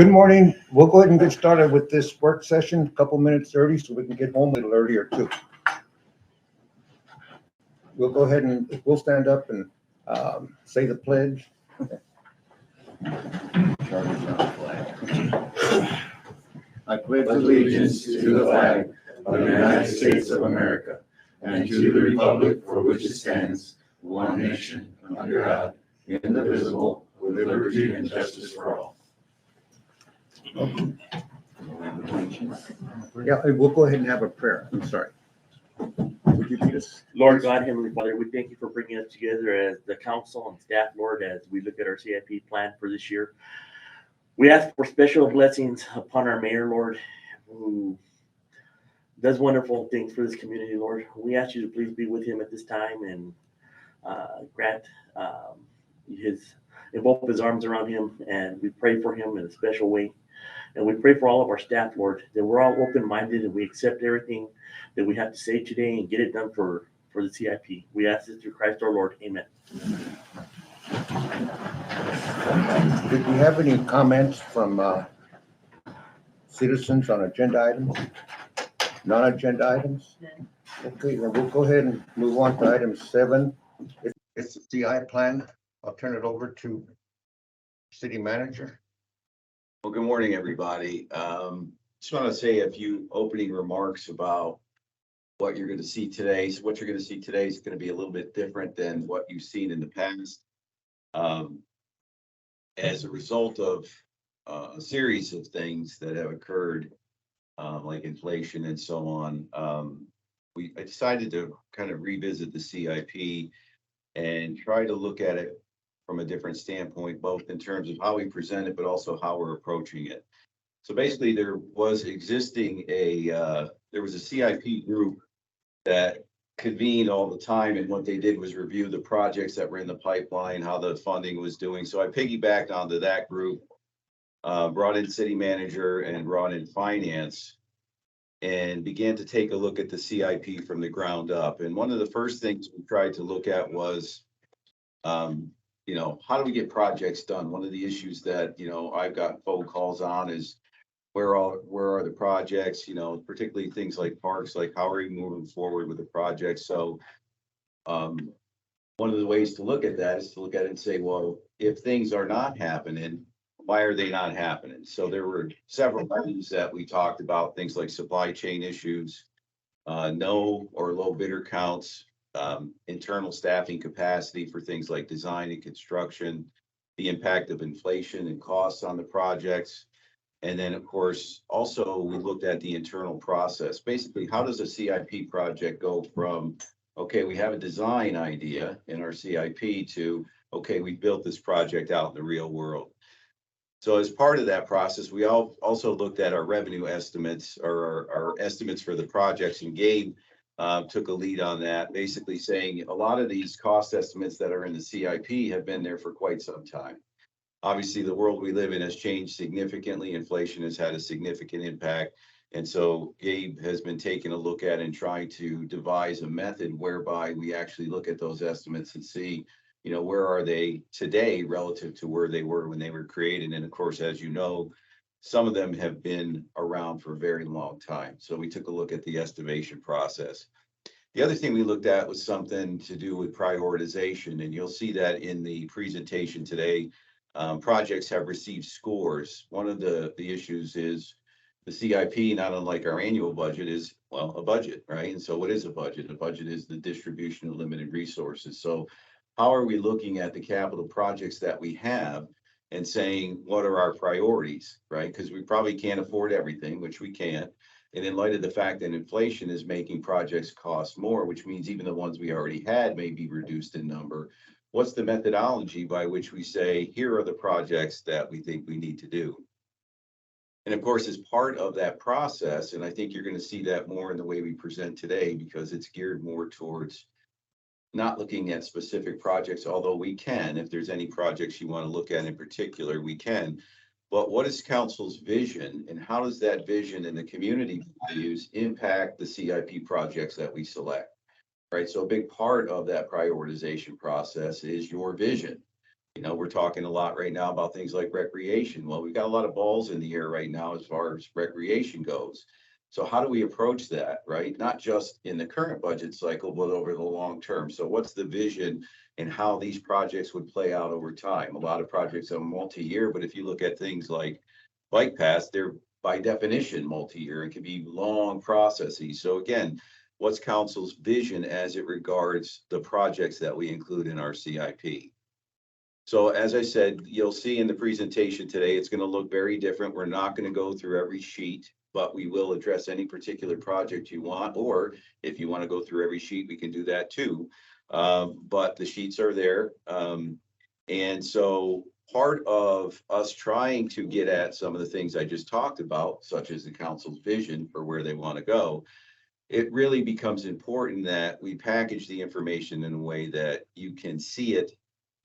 Good morning. We'll go ahead and get started with this work session a couple minutes early so we can get home a little earlier too. We'll go ahead and we'll stand up and say the pledge. I pledge allegiance to the flag of the United States of America and to the republic for which it stands, one nation, under God, indivisible, with liberty and justice for all. Yeah, we'll go ahead and have a prayer. I'm sorry. Would you lead us? Lord God, Heavenly Father, we thank you for bringing us together as the council and staff, Lord, as we look at our CIP plan for this year. We ask for special blessings upon our mayor, Lord, who does wonderful things for this community, Lord. We ask you to please be with him at this time and grant invoke his arms around him, and we pray for him in a special way. And we pray for all of our staff, Lord, that we're all open-minded and we accept everything that we have to say today and get it done for the CIP. We ask this through Christ our Lord. Amen. Did we have any comments from citizens on agenda items? Non-agenda items? Okay, then we'll go ahead and move on to item 7. It's the CI plan. I'll turn it over to city manager. Well, good morning, everybody. Just want to say a few opening remarks about what you're going to see today. So what you're going to see today is going to be a little bit different than what you've seen in the past. As a result of a series of things that have occurred, like inflation and so on, I decided to kind of revisit the CIP and try to look at it from a different standpoint, both in terms of how we present it, but also how we're approaching it. So basically there was a CIP group that convened all the time, and what they did was review the projects that were in the pipeline, how the funding was doing. So I piggybacked onto that group, brought in city manager and brought in finance, and began to take a look at the CIP from the ground up. And one of the first things we tried to look at was, how do we get projects done? One of the issues that, I've got phone calls on is where are the projects, particularly things like parks, like how are we moving forward with the project? So one of the ways to look at that is to look at it and say, well, if things are not happening, why are they not happening? So there were several things that we talked about, things like supply chain issues, no or low bidder counts, internal staffing capacity for things like design and construction, the impact of inflation and costs on the projects. And then, of course, also we looked at the internal process. Basically, how does a CIP project go from, okay, we have a design idea in our CIP to, okay, we built this project out in the real world. So as part of that process, we also looked at our revenue estimates, or our estimates for the projects, and Gabe took a lead on that, basically saying a lot of these cost estimates that are in the CIP have been there for quite some time. Obviously, the world we live in has changed significantly. Inflation has had a significant impact. And so Gabe has been taking a look at and trying to devise a method whereby we actually look at those estimates and see, where are they today relative to where they were when they were created. And of course, as you know, some of them have been around for a very long time. So we took a look at the estimation process. The other thing we looked at was something to do with prioritization. And you'll see that in the presentation today. Projects have received scores. One of the issues is the CIP, not unlike our annual budget, is, well, a budget, right? And so what is a budget? A budget is the distribution of limited resources. So how are we looking at the capital projects that we have and saying, what are our priorities, right? Because we probably can't afford everything, which we can't. And in light of the fact that inflation is making projects cost more, which means even the ones we already had may be reduced in number, what's the methodology by which we say, here are the projects that we think we need to do? And of course, as part of that process, and I think you're going to see that more in the way we present today, because it's geared more towards not looking at specific projects, although we can, if there's any projects you want to look at in particular, we can. But what is council's vision, and how does that vision and the community values impact the CIP projects that we select? Right. So a big part of that prioritization process is your vision. You know, we're talking a lot right now about things like recreation. Well, we've got a lot of balls in the air right now as far as recreation goes. So how do we approach that, right? Not just in the current budget cycle, but over the long term. So what's the vision and how these projects would play out over time? A lot of projects are multi-year, but if you look at things like bike paths, they're by definition multi-year and can be long processes. So again, what's council's vision as it regards the projects that we include in our CIP? So as I said, you'll see in the presentation today, it's going to look very different. We're not going to go through every sheet, but we will address any particular project you want, or if you want to go through every sheet, we can do that too. But the sheets are there. And so part of us trying to get at some of the things I just talked about, such as the council's vision for where they want to go, it really becomes important that we package the information in a way that you can see it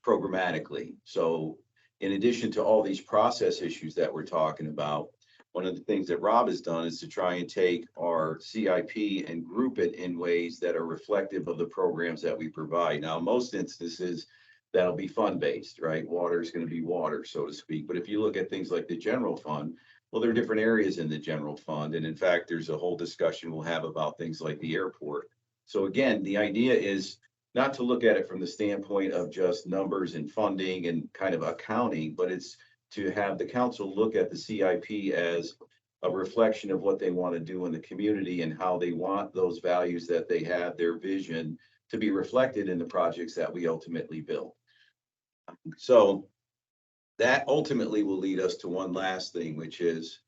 programmatically. So in addition to all these process issues that we're talking about, one of the things that Rob has done is to try and take our CIP and group it in ways that are reflective of the programs that we provide. Now, in most instances, that'll be fund-based, right? Water is going to be water, so to speak. But if you look at things like the general fund, well, there are different areas in the general fund. And in fact, there's a whole discussion we'll have about things like the airport. So again, the idea is not to look at it from the standpoint of just numbers and funding and kind of accounting, but it's to have the council look at the CIP as a reflection of what they want to do in the community and how they want those values that they have, their vision, to be reflected in the projects that we ultimately build. So that ultimately will lead us to one last thing, which is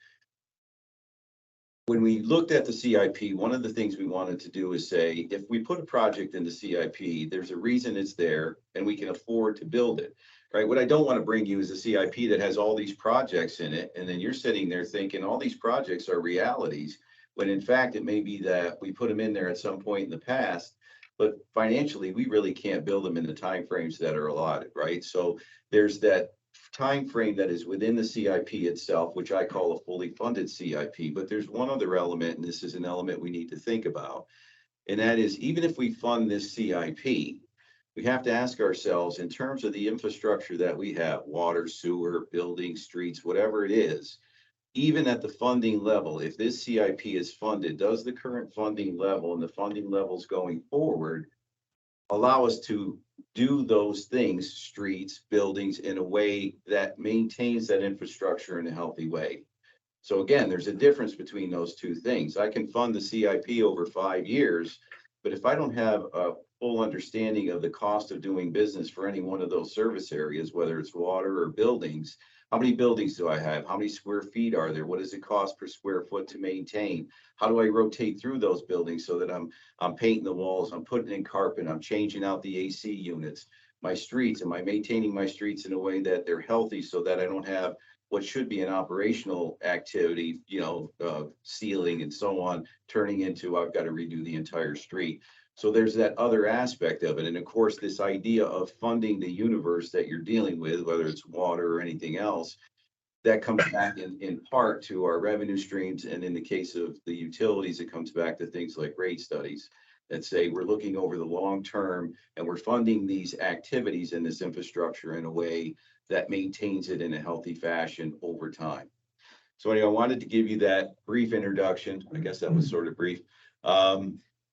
when we looked at the CIP, one of the things we wanted to do is say, if we put a project in the CIP, there's a reason it's there and we can afford to build it, right? What I don't want to bring you is a CIP that has all these projects in it. And then you're sitting there thinking all these projects are realities, when in fact, it may be that we put them in there at some point in the past, but financially, we really can't build them in the timeframes that are allotted, right? So there's that time frame that is within the CIP itself, which I call a fully funded CIP. But there's one other element, and this is an element we need to think about. And that is, even if we fund this CIP, we have to ask ourselves, in terms of the infrastructure that we have, water, sewer, buildings, streets, whatever it is, even at the funding level, if this CIP is funded, does the current funding level and the funding levels going forward allow us to do those things, streets, buildings, in a way that maintains that infrastructure in a healthy way? So again, there's a difference between those two things. I can fund the CIP over 5 years, but if I don't have a full understanding of the cost of doing business for any one of those service areas, whether it's water or buildings, how many buildings do I have? How many square feet are there? What does it cost per square foot to maintain? How do I rotate through those buildings so that I'm painting the walls, I'm putting in carpet, I'm changing out the AC units? My streets, am I maintaining my streets in a way that they're healthy so that I don't have what should be an operational activity, sealing and so on, turning into I've got to redo the entire street? So there's that other aspect of it. And of course, this idea of funding the universe that you're dealing with, whether it's water or anything else, that comes back in part to our revenue streams. And in the case of the utilities, it comes back to things like rate studies that say we're looking over the long term and we're funding these activities in this infrastructure in a way that maintains it in a healthy fashion over time. So anyway, I wanted to give you that brief introduction. I guess that was sort of brief.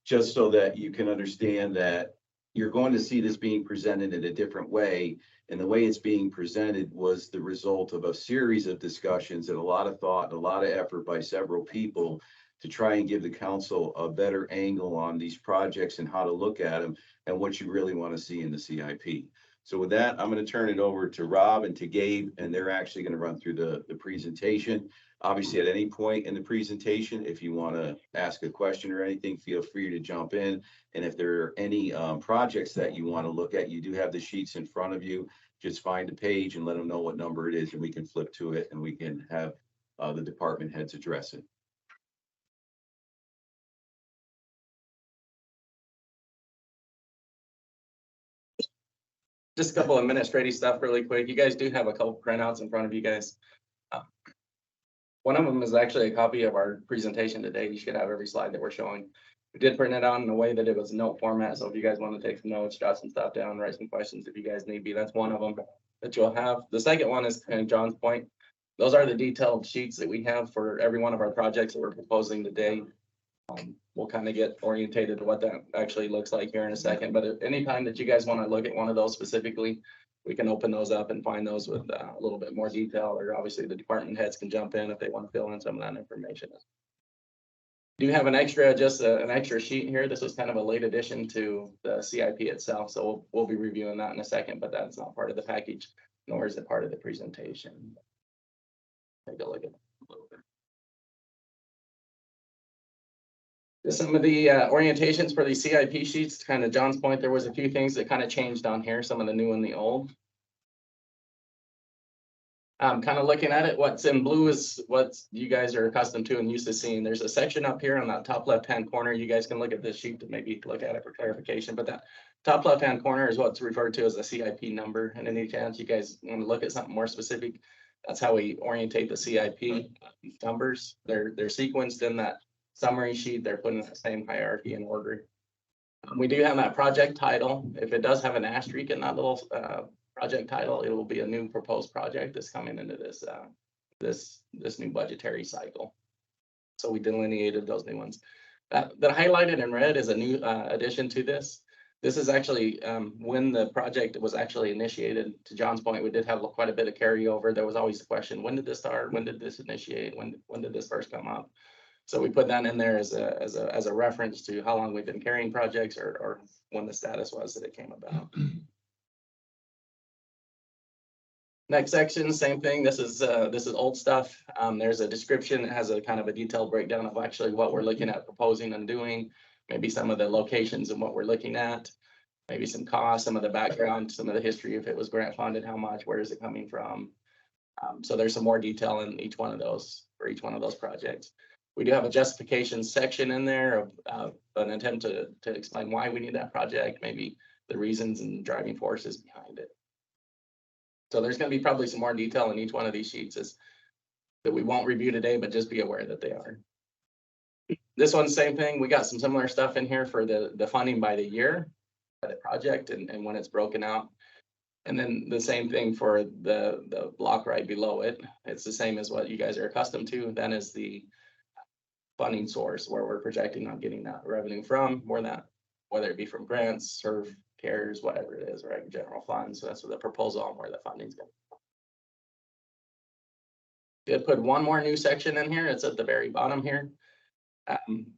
Just so that you can understand that you're going to see this being presented in a different way. And the way it's being presented was the result of a series of discussions and a lot of thought and a lot of effort by several people to try and give the council a better angle on these projects and how to look at them and what you really want to see in the CIP. So with that, I'm going to turn it over to Rob and to Gabe, and they're actually going to run through the presentation. Obviously, at any point in the presentation, if you want to ask a question or anything, feel free to jump in. And if there are any projects that you want to look at, you do have the sheets in front of you. Just find a page and let them know what number it is, and we can flip to it and we can have the department heads address it. Just a couple of administrative stuff really quick. You guys do have a couple printouts in front of you guys. One of them is actually a copy of our presentation today. You should have every slide that we're showing. We did print it out in a way that it was note format. So if you guys want to take some notes, jot some stuff down, write some questions if you guys need be, that's one of them. that you'll have. The second one is kind of John's point. Those are the detailed sheets that we have for every one of our projects that we're proposing today. We'll kind of get orientated to what that actually looks like here in a second, but at any time that you guys want to look at one of those specifically, we can open those up and find those with a little bit more detail, or obviously the department heads can jump in if they want to fill in some of that information. Do have an extra, an extra sheet here. This was kind of a late addition to the CIP itself, so we'll be reviewing that in a second, but that's not part of the package, nor is it part of the presentation. Take a look at it a little bit. Some of the orientations for these CIP sheets, kind of John's point, there was a few things that kind of changed on here, some of the new and the old. Kind of looking at it, what's in blue is what you guys are accustomed to and used to seeing. There's a section up here on that top left-hand corner. You guys can look at this sheet to maybe look at it for clarification, but that top left-hand corner is what's referred to as a CIP number. And any chance you guys want to look at something more specific, that's how we orientate the CIP numbers. They're sequenced in that summary sheet. They're put in the same hierarchy and order. We do have that project title. If it does have an asterisk in that little project title, it will be a new proposed project that's coming into this this new budgetary cycle. So we delineated those new ones. That highlighted in red is a new addition to this. This is actually when the project was actually initiated. To John's point, we did have quite a bit of carryover. There was always the question, when did this start? When did this initiate? When did this first come up? So we put that in there as a reference to how long we've been carrying projects, or when the status was that it came about. Next section, same thing. This is old stuff. There's a description. It has a kind of a detailed breakdown of actually what we're looking at proposing and doing, maybe some of the locations and what we're looking at, maybe some costs, some of the background, some of the history, if it was grant funded, how much, where is it coming from. So there's some more detail in each one of those, for each one of those projects. We do have a justification section in there of an attempt to explain why we need that project, maybe the reasons and driving forces behind it. So there's going to be probably some more detail in each one of these sheets that we won't review today, but just be aware that they are. This one's same thing. We got some similar stuff in here for the funding by the year, by the project, and when it's broken out. And then the same thing for the block right below it. It's the same as what you guys are accustomed to. Then is the funding source where we're projecting on getting that revenue from, whether it be from grants, SERF, CARES, whatever it is, right? General funds. So that's what the proposal on where the funding's going. Did put one more new section in here. It's at the very bottom here.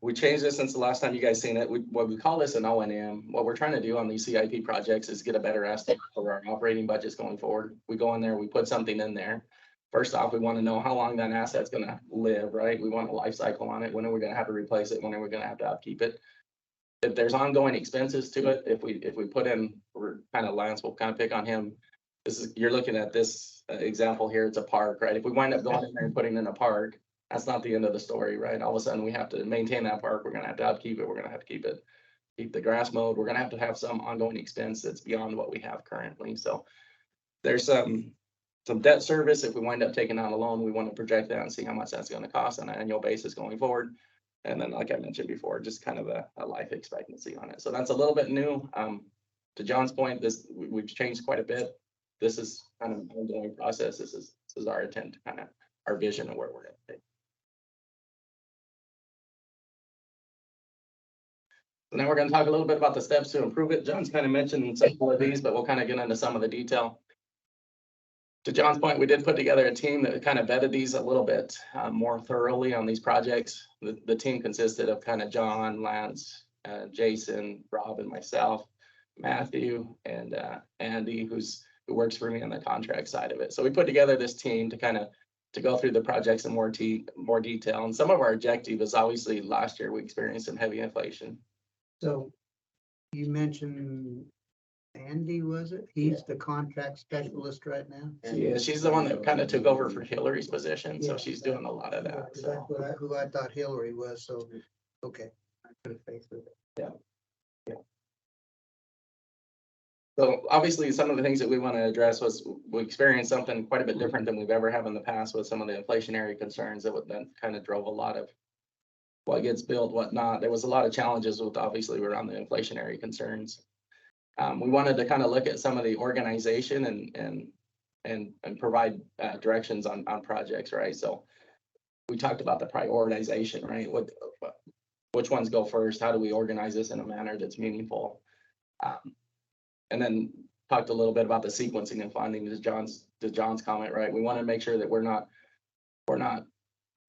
We changed this since the last time you guys seen it. What we call this an O&M. What we're trying to do on these CIP projects is get a better estimate for our operating budgets going forward. We go in there, we put something in there. First off, we want to know how long that asset's going to live, right? We want a life cycle on it. When are we going to have to replace it? When are we going to have to upkeep it? If there's ongoing expenses to it, if we put in, we're kind of Lance, we'll kind of pick on him. You're looking at this example here. It's a park, right? If we wind up going in there and putting in a park, that's not the end of the story, right? All of a sudden we have to maintain that park. We're going to have to upkeep it. We're going to have to keep the grass mowed. We're going to have some ongoing expense that's beyond what we have currently. So there's some debt service. If we wind up taking out a loan, we want to project that and see how much that's going to cost on an annual basis going forward. And then, like I mentioned before, just kind of a life expectancy on it. So that's a little bit new. To John's point, we've changed quite a bit. This is kind of an ongoing process. This is our intent, to kind of our vision of where we're going to take. So now we're going to talk a little bit about the steps to improve it. John's kind of mentioned some of these, but we'll kind of get into some of the detail. To John's point, we did put together a team that kind of vetted these a little bit more thoroughly on these projects. The team consisted of kind of John, Lance, Jason, Rob, and myself, Matthew, and Andy, who works for me on the contract side of it. So we put together this team to go through the projects in more detail. And some of our objective is obviously last year we experienced some heavy inflation. So you mentioned Andy, was it? He's the contract specialist right now. Yeah, she's the one that kind of took over for Hillary's position, so she's doing a lot of that. That's So who I thought Hillary was, so, okay. I put a face with it. So obviously, some of the things that we want to address was we experienced something quite a bit different than we've ever had in the past with some of the inflationary concerns that kind of drove a lot of what gets built, whatnot. There was a lot of challenges with obviously around the inflationary concerns. We wanted to kind of look at some of the organization and and provide directions on projects, right? So we talked about the prioritization, right? Which ones go first? How do we organize this in a manner that's meaningful? And then talked a little bit about the sequencing and funding to John's comment, right? We want to make sure that we're not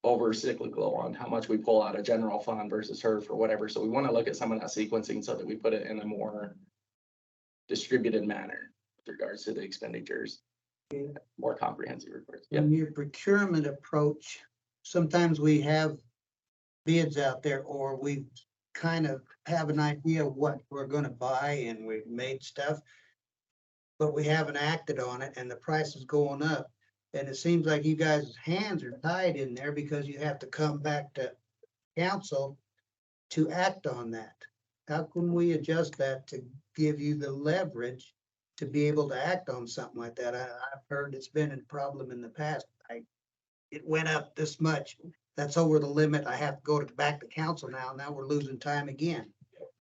over cyclical on how much we pull out of general fund versus HERF or whatever. So we want to look at some of that sequencing so that we put it in a more distributed manner with regards to the expenditures, more comprehensive reports. Yeah. In your procurement approach, sometimes we have bids out there, or we kind of have an idea of what we're gonna buy, and we've made stuff, but we haven't acted on it, and the price is going up. And it seems like you guys' hands are tied in there because you have to come back to council to act on that. How can we adjust that to give you the leverage to be able to act on something like that? I've heard it's been a problem in the past. It went up this much. That's over the limit. I have to go back to council now. Now we're losing time again.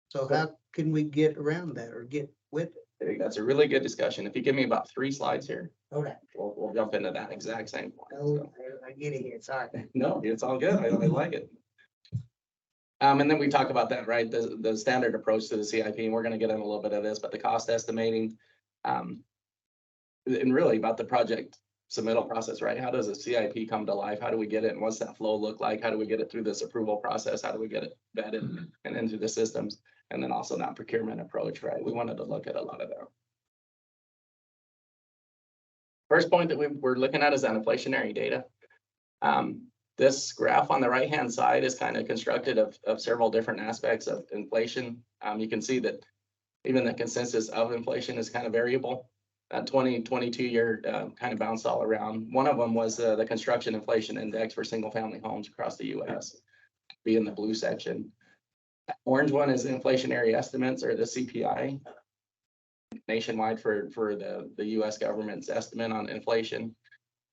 So how can we get around that or get with it? I think that's a really good discussion. If you give me about 3 slides here, Okay. we'll jump into that exact same point. Oh, I get it here. Sorry. No, it's all good. I like it. And then we talk about that, right? The standard approach to the CIP, and we're going to get in a little bit of this, but the cost estimating, and really about the project submittal process, right? How does a CIP come to life? How do we get it? And what's that flow look like? How do we get it through this approval process? How do we get it vetted and into the systems? And then also that procurement approach, right? We wanted to look at a lot of that. First point that we're looking at is that inflationary data. This graph on the right-hand side is kind of constructed of several different aspects of inflation. You can see that even the consensus of inflation is kind of variable. That 2022 year kind of bounced all around. One of them was the construction inflation index for single-family homes across the U.S., be in the blue section. Orange one is inflationary estimates, or the CPI, nationwide for the U.S. government's estimate on inflation.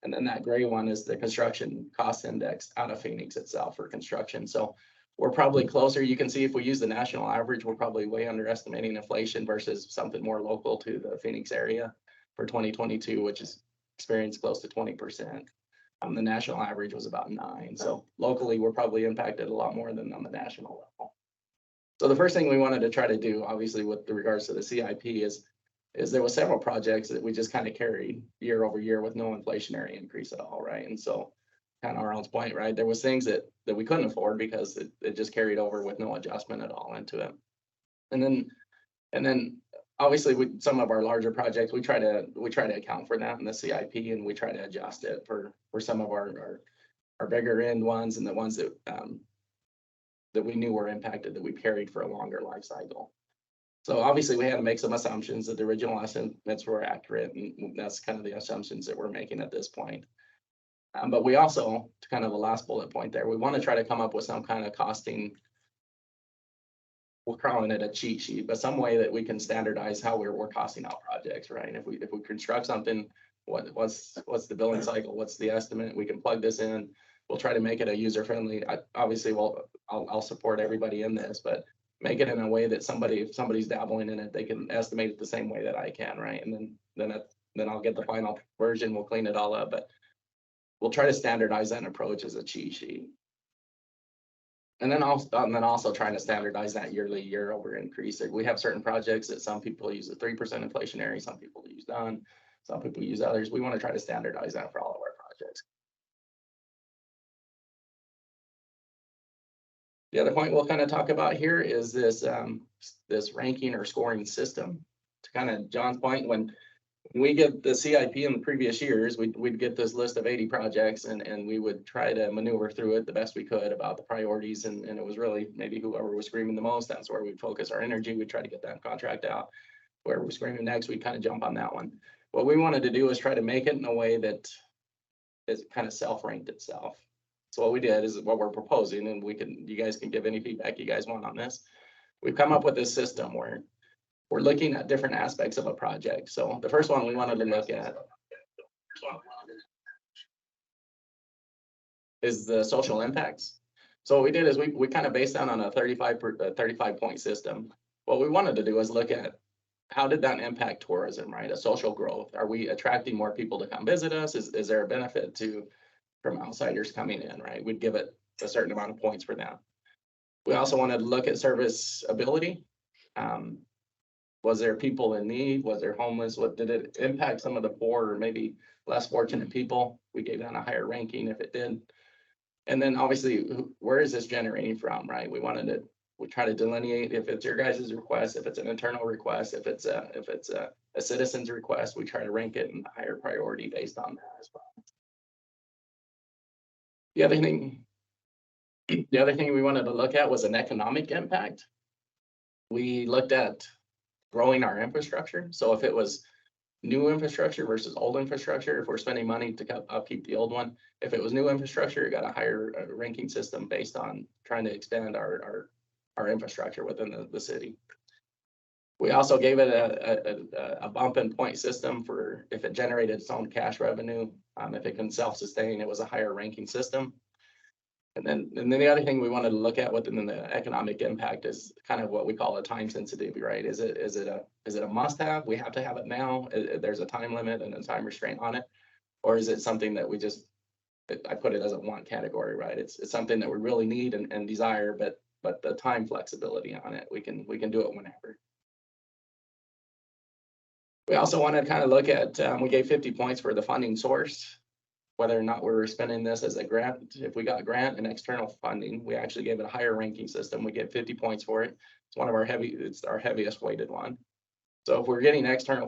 And then that gray one is the construction cost index out of Phoenix itself for construction. So we're probably closer. You can see if we use the national average, we're probably way underestimating inflation versus something more local to the Phoenix area for 2022, which is experienced close to 20%. The national average was about 9%. So locally, we're probably impacted a lot more than on the national level. So the first thing we wanted to try to do, obviously, with regards to the CIP is there was several projects that we just kind of carried year over year with no inflationary increase at all, right? And so kind of Arnold's point, right? There was things that we couldn't afford because it just carried over with no adjustment at all into it. And then obviously some of our larger projects, we try to account for that in the CIP, and we try to adjust it for some of our bigger end ones and the ones that we knew were impacted, that we carried for a longer life cycle. So obviously we had to make some assumptions that the original estimates were accurate, and that's kind of the assumptions that we're making at this point. But we also, to kind of the last bullet point there, we want to try to come up with some kind of costing. We're calling it a cheat sheet, but some way that we can standardize how we're costing out projects, right? And if we construct something, what's the billing cycle? What's the estimate? We can plug this in. We'll try to make it a user-friendly. Obviously, I'll support everybody in this, but make it in a way that if somebody's dabbling in it, they can estimate it the same way that I can, right? And then I'll get the final version. We'll clean it all up, but we'll try to standardize that approach as a cheat sheet. And then also trying to standardize that year over increase. We have certain projects that some people use a 3% inflationary, some people use done, some people use others. We want to try to standardize that for all of our projects. The other point we'll kind of talk about here is this ranking or scoring system. To kind of John's point, when we get the CIP in the previous years, we'd get this list of 80 projects, and we would try to maneuver through it the best we could about the priorities. And it was really maybe whoever was screaming the most, that's where we'd focus our energy. We'd try to get that contract out. Whoever was screaming next, we'd kind of jump on that one. What we wanted to do is try to make it in a way that is kind of self-ranked itself. So what we did is what we're proposing, and you guys can give any feedback you guys want on this. We've come up with this system where we're looking at different aspects of a project. So the first one we wanted to look at is the social impacts. So what we did is we kind of based that on a 35 point system. What we wanted to do is look at how did that impact tourism, right? A social growth? Are we attracting more people to come visit us? Is there a benefit from outsiders coming in, right? We'd give it a certain amount of points for that. We also wanted to look at serviceability. Was there people in need? Was there homeless? What did it impact some of the poor or maybe less fortunate people? We gave that a higher ranking if it did. And then obviously, where is this generating from, right? We try to delineate if it's your guys' request, if it's an internal request, if it's a citizen's request, we try to rank it in higher priority based on that as well. The other thing we wanted to look at was an economic impact. We looked at growing our infrastructure. So if it was new infrastructure versus old infrastructure, if we're spending money to upkeep the old one, if it was new infrastructure, it got a higher ranking system based on trying to expand our infrastructure within the city. We also gave it a bump and point system for if it generated its own cash revenue. If it can self-sustain, it was a higher ranking system. And then the other thing we wanted to look at within the economic impact is kind of what we call a time sensitivity, right? Is it a must have? We have to have it now. There's a time limit and a time restraint on it, or is it something that I put it as a want category, right? It's something that we really need and desire, but the time flexibility on it, we can do it whenever. We also wanted to kind of look at, we gave 50 points for the funding source, whether or not we were spending this as a grant. If we got grant and external funding, we actually gave it a higher ranking system. We get 50 points for it. It's our heaviest weighted one. So if we're getting external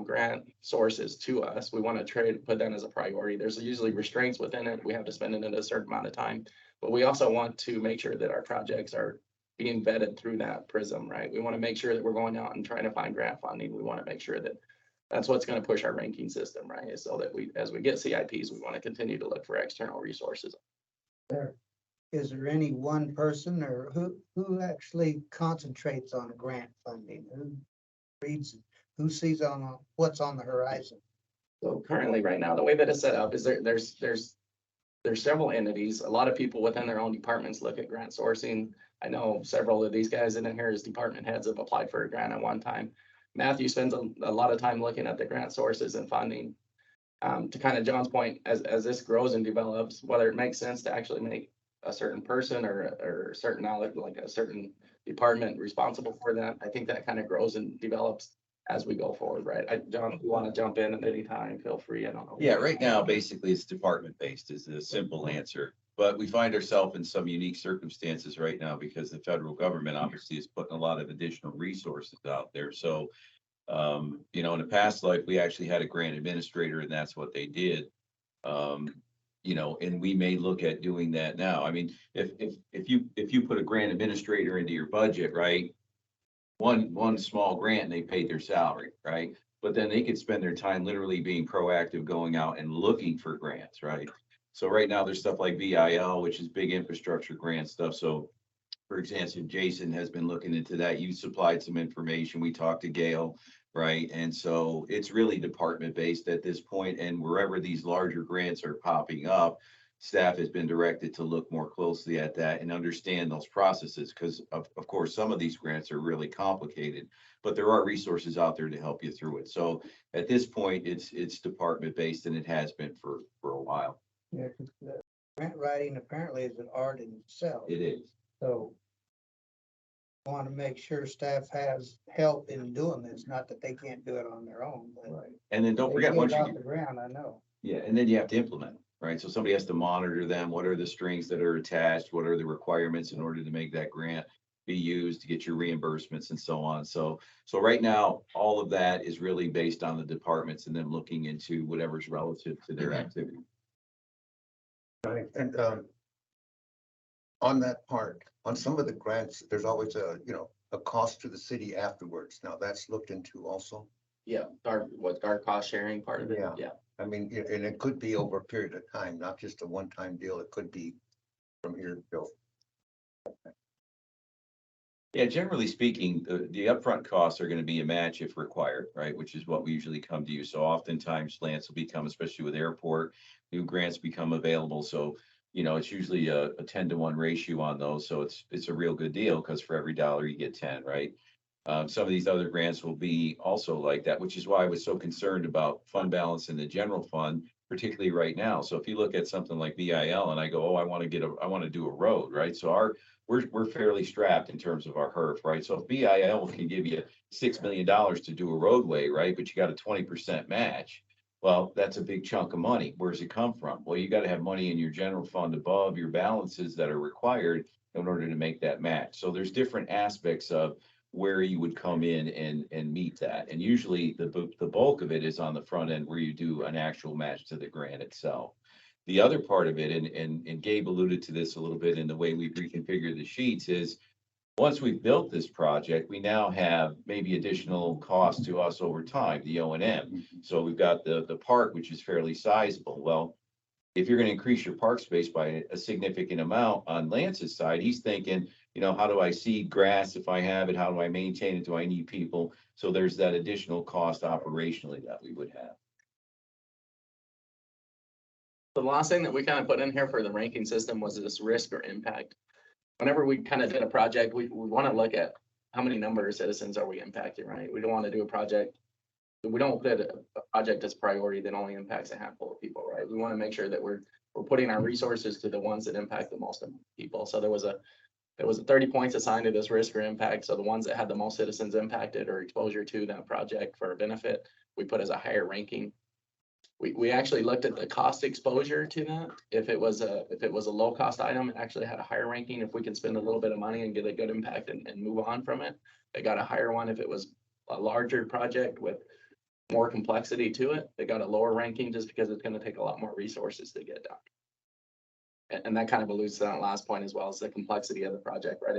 grant sources to us, we want to put that as a priority. There's usually restraints within it. We have to spend it in a certain amount of time, but we also want to make sure that our projects are being vetted through that prism, right? We want to make sure that we're going out and trying to find grant funding. We want to make sure that that's what's going to push our ranking system, right? So that as we get CIPs, we want to continue to look for external resources. Is there any one person or who actually concentrates on grant funding? Who reads, who sees on what's on the horizon? So currently, right now, the way that it's set up is there's several entities. A lot of people within their own departments look at grant sourcing. I know several of these guys in here as department heads have applied for a grant at one time. Matthew spends a lot of time looking at the grant sources and funding. To kind of John's point, as this grows and develops, whether it makes sense to actually make a certain person or certain knowledge, like a certain department responsible for that, I think that kind of grows and develops as we go forward, right? John, if you want to jump in at any time, feel free. I don't know. Yeah, right now, basically, it's department-based is the simple answer. But we find ourselves in some unique circumstances right now because the federal government obviously is putting a lot of additional resources out there. So, in a past life, we actually had a grant administrator and that's what they did. And we may look at doing that now. I mean, if you put a grant administrator into your budget, right? One small grant and they paid their salary, right? But then they could spend their time literally being proactive, going out and looking for grants, right? So right now there's stuff like VIL, which is big infrastructure grant stuff. So for example, Jason has been looking into that. You supplied some information. We talked to Gail, right? And so it's really department based at this point. And wherever these larger grants are popping up, staff has been directed to look more closely at that and understand those processes. Because of course, some of these grants are really complicated, but there are resources out there to help you through it. So at this point, it's department based and it has been for a while. Yeah, 'cause the grant writing apparently is an art in itself. It is. So I want to make sure staff has help in doing this, not that they can't do it on their own, but Right. And then don't they forget, get once it you off the ground, I know. yeah, and then you have to implement, right? So somebody has to monitor them. What are the strings that are attached? What are the requirements in order to make that grant be used to get your reimbursements and so on? So right now, all of that is really based on the departments and then looking into whatever's relative to their activity. Right, and on that part, on some of the grants, there's always a cost to the city afterwards. Now that's looked into also. Yeah, our cost sharing part of it. Yeah. Yeah. I mean, and it could be over a period of time, not just a one-time deal. It could be from here to. Yeah, generally speaking, the upfront costs are going to be a match if required, right? Which is what we usually come to you. So oftentimes grants will become, especially with airport, new grants become available. So, it's usually a 10-to-1 ratio on those. So it's a real good deal because for every dollar you get 10, right? Some of these other grants will be also like that, which is why I was so concerned about fund balance in the general fund, particularly right now. So if you look at something like BIL and I go, oh, I want to do a road, right? So we're fairly strapped in terms of our HERF, right? So if BIL can give you $6 million to do a roadway, right? But you got a 20% match. Well, that's a big chunk of money. Where's it come from? Well, you got to have money in your general fund above your balances that are required in order to make that match. So there's different aspects of where you would come in and meet that. And usually the bulk of it is on the front end where you do an actual match to the grant itself. The other part of it, and Gabe alluded to this a little bit in the way we reconfigured the sheets, is once we've built this project, we now have maybe additional costs to us over time, the O&M. So we've got the park, which is fairly sizable. Well, if you're going to increase your park space by a significant amount on Lance's side, he's thinking, how do I seed grass if I have it? How do I maintain it? Do I need people? So there's that additional cost operationally that we would have. The last thing that we kind of put in here for the ranking system was this risk or impact. Whenever we kind of did a project, we want to look at how many number of citizens are we impacting, right? We don't want to do a project. We don't put a project as priority that only impacts a handful of people, right? We want to make sure that we're putting our resources to the ones that impact the most people. So there was a 30 points assigned to this risk or impact. So the ones that had the most citizens impacted or exposure to that project for a benefit, we put as a higher ranking. We actually looked at the cost exposure to that. If it was a low cost item, it actually had a higher ranking. If we can spend a little bit of money and get a good impact and move on from it, it got a higher one. If it was a larger project with more complexity to it, it got a lower ranking just because it's going to take a lot more resources to get done. And that kind of alludes to that last point as well as the complexity of the project, right?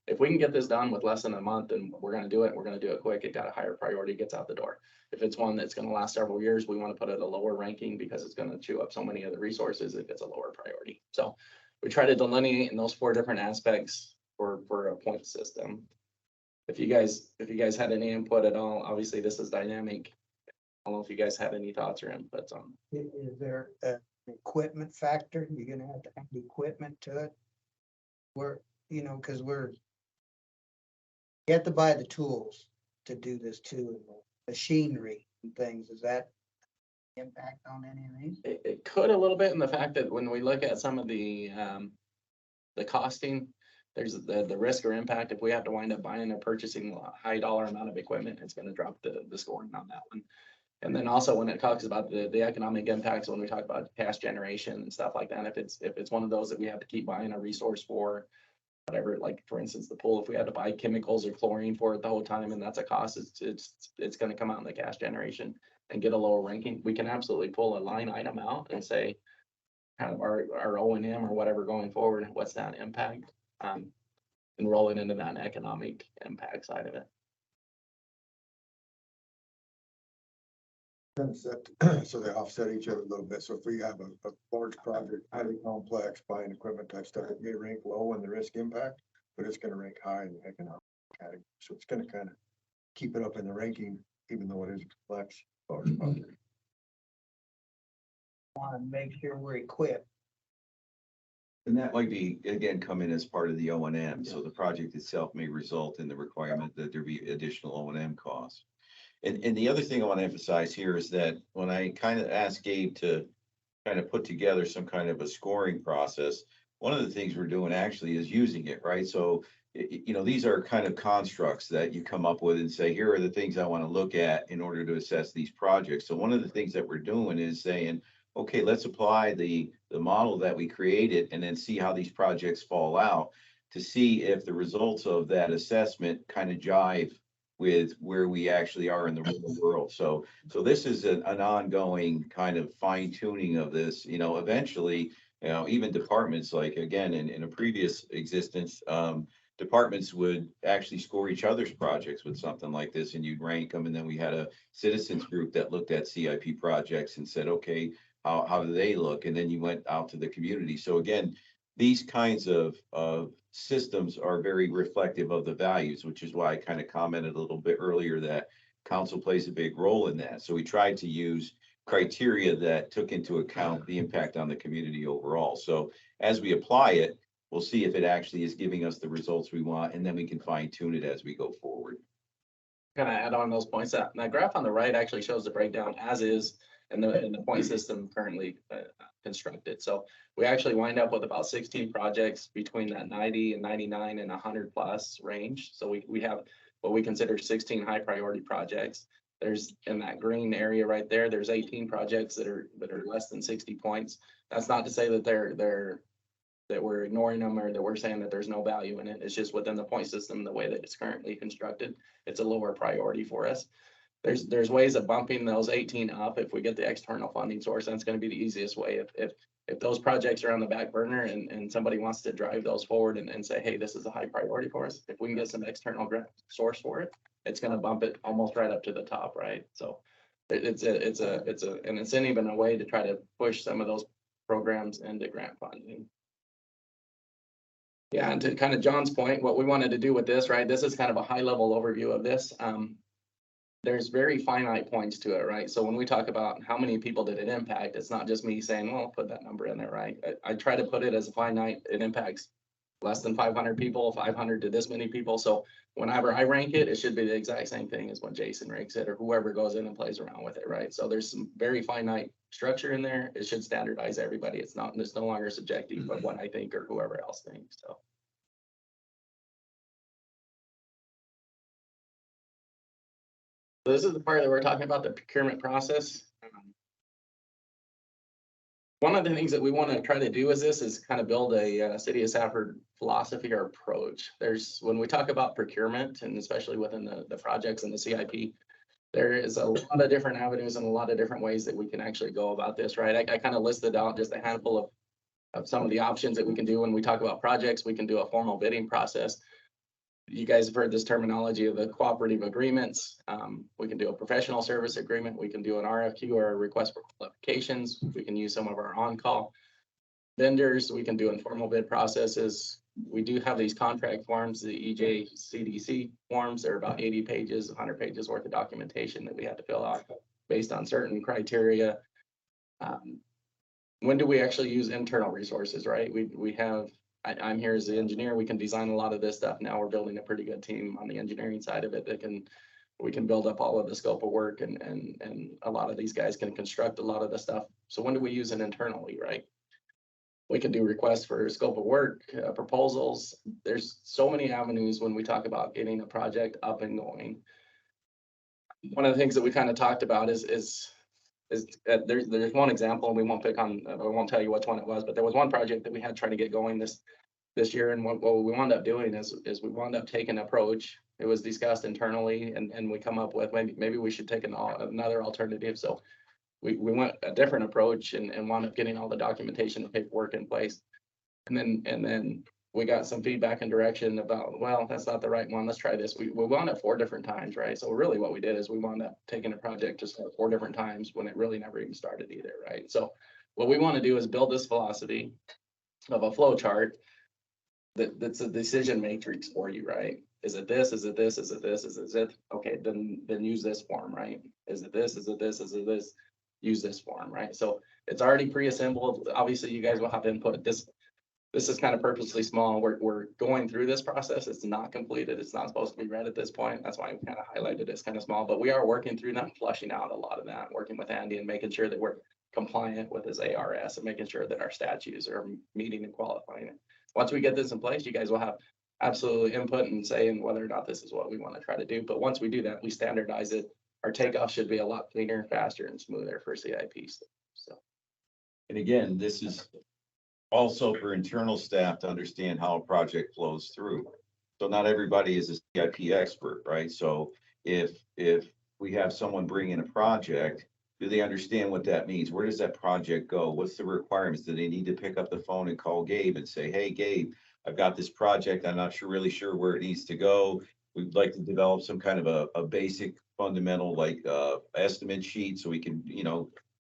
If we can get this done with less than a month and we're going to do it, we're going to do it quick, it got a higher priority, gets out the door. If it's one that's going to last several years, we want to put it at a lower ranking because it's going to chew up so many other resources, it gets a lower priority. So we try to delineate in those 4 different aspects for a point system. If you guys had any input at all, obviously this is dynamic. I don't know if you guys had any thoughts or inputs on. Is there an equipment factor? You're gonna have to add equipment to it. Because you have to buy the tools to do this too, and the machinery and things. Is that impact on any of these? It could a little bit in the fact that when we look at some of the costing, there's the risk or impact. If we have to wind up buying or purchasing a high dollar amount of equipment, it's going to drop the scoring on that one. And then also when it talks about the economic impacts, when we talk about cash generation and stuff like that, if it's one of those that we have to keep buying a resource for, whatever, like for instance, the pool, if we had to buy chemicals or chlorine for it the whole time, and that's a cost, it's going to come out in the cash generation and get a lower ranking. We can absolutely pull a line item out and say, kind of our O&M or whatever going forward, what's that impact? And roll it into that economic impact side of it. So they offset each other a little bit. So if we have a large project, highly complex, buying equipment type stuff, it may rank low in the risk impact, but it's gonna rank high in the economic category. So it's gonna kind of keep it up in the ranking, even though it is complex. Want to make sure we're equipped. And that might be, again, come in as part of the O&M. So the project itself may result in the requirement that there be additional O&M costs. And the other thing I want to emphasize here is that when I kind of asked Gabe to kind of put together some kind of a scoring process, one of the things we're doing actually is using it, right? So, these are kind of constructs that you come up with and say, here are the things I want to look at in order to assess these projects. So one of the things that we're doing is saying, okay, let's apply the model that we created and then see how these projects fall out to see if the results of that assessment kind of jive with where we actually are in the real world. So this is an ongoing kind of fine tuning of this, eventually, even departments, like again, in a previous existence, departments would actually score each other's projects with something like this, and you'd rank them. And then we had a citizens group that looked at CIP projects and said, okay, how do they look? And then you went out to the community. So again, these kinds of systems are very reflective of the values, which is why I kind of commented a little bit earlier that council plays a big role in that. So we tried to use criteria that took into account the impact on the community overall. So as we apply it, we'll see if it actually is giving us the results we want, and then we can fine tune it as we go forward. kind of add on those points. That graph on the right actually shows the breakdown as is in the point system currently constructed. So we actually wind up with about 16 projects between that 90 and 99 and 100 plus range. So we have what we consider 16 high priority projects. There's in that green area right there, there's 18 projects that are less than 60 points. That's not to say that that we're ignoring them or that we're saying that there's no value in it. It's just within the point system, the way that it's currently constructed, it's a lower priority for us. There's ways of bumping those 18 up if we get the external funding source. That's going to be the easiest way. If those projects are on the back burner and somebody wants to drive those forward and say, hey, this is a high priority for us, if we can get some external grant source for it, it's going to bump it almost right up to the top, right? So it's an incentive and a way to try to push some of those programs into grant funding. Yeah, and to kind of John's point, what we wanted to do with this, right? This is kind of a high level overview of this. There's very finite points to it, right? So when we talk about how many people did it impact, it's not just me saying, well, put that number in there, right? I try to put it as a finite, it impacts less than 500 people, 500 to this many people. So whenever I rank it, it should be the exact same thing as when Jason ranks it or whoever goes in and plays around with it, right? So there's some very finite structure in there. It should standardize everybody. It's no longer subjective of what I think or whoever else thinks, so. So this is the part that we're talking about, the procurement process. One of the things that we want to try to do is kind of build a City of Safford philosophy or approach. When we talk about procurement, and especially within the projects and the CIP, there is a lot of different avenues and a lot of different ways that we can actually go about this, right? I kind of listed out just a handful of some of the options that we can do when we talk about projects. We can do a formal bidding process. You guys have heard this terminology of the cooperative agreements. We can do a professional service agreement. We can do an RFQ or a request for qualifications. We can use some of our on-call vendors. We can do informal bid processes. We do have these contract forms, the EJCDC forms. They're about 80 pages, 100 pages worth of documentation that we had to fill out based on certain criteria. When do we actually use internal resources, right? I'm here as the engineer. We can design a lot of this stuff. Now we're building a pretty good team on the engineering side of it we can build up all of the scope of work and a lot of these guys can construct a lot of the stuff. So when do we use it internally, right? We can do requests for scope of work, proposals. There's so many avenues when we talk about getting a project up and going. One of the things that we kind of talked about is there's one example, and we won't tell you which one it was, but there was one project that we had trying to get going this year, and what we wound up doing is we wound up taking an approach. It was discussed internally, and we come up with maybe we should take another alternative. So we went a different approach and wound up getting all the documentation and paperwork in place, and then we got some feedback and direction about, well, that's not the right one. Let's try this. We wound up 4 different times, right? So really what we did is we wound up taking a project just 4 different times when it really never even started either, right? So what we want to do is build this philosophy of a flow chart that's a decision matrix for you, right? Is it this? Is it this? Is it this? Is it? Okay, then use this form, right? Is it this? Is it this? Is it this? Use this form, right? So it's already pre-assembled. Obviously, you guys will have input. This is kind of purposely small. We're going through this process. It's not completed. It's not supposed to be read at this point. That's why we kind of highlighted it as kind of small, but we are working through that, flushing out a lot of that, working with Andy and making sure that we're compliant with his ARS and making sure that our statutes are meeting and qualifying it. Once we get this in place, you guys will have absolutely input and say in whether or not this is what we want to try to do. But once we do that, we standardize it. Our takeoff should be a lot cleaner, faster, and smoother for CIPs. So. And again, this is also for internal staff to understand how a project flows through. So not everybody is a CIP expert, right? So if we have someone bring in a project, do they understand what that means? Where does that project go? What's the requirements? Do they need to pick up the phone and call Gabe and say, hey, Gabe, I've got this project. I'm not really sure where it needs to go. We'd like to develop some kind of a basic fundamental estimate sheet so we can,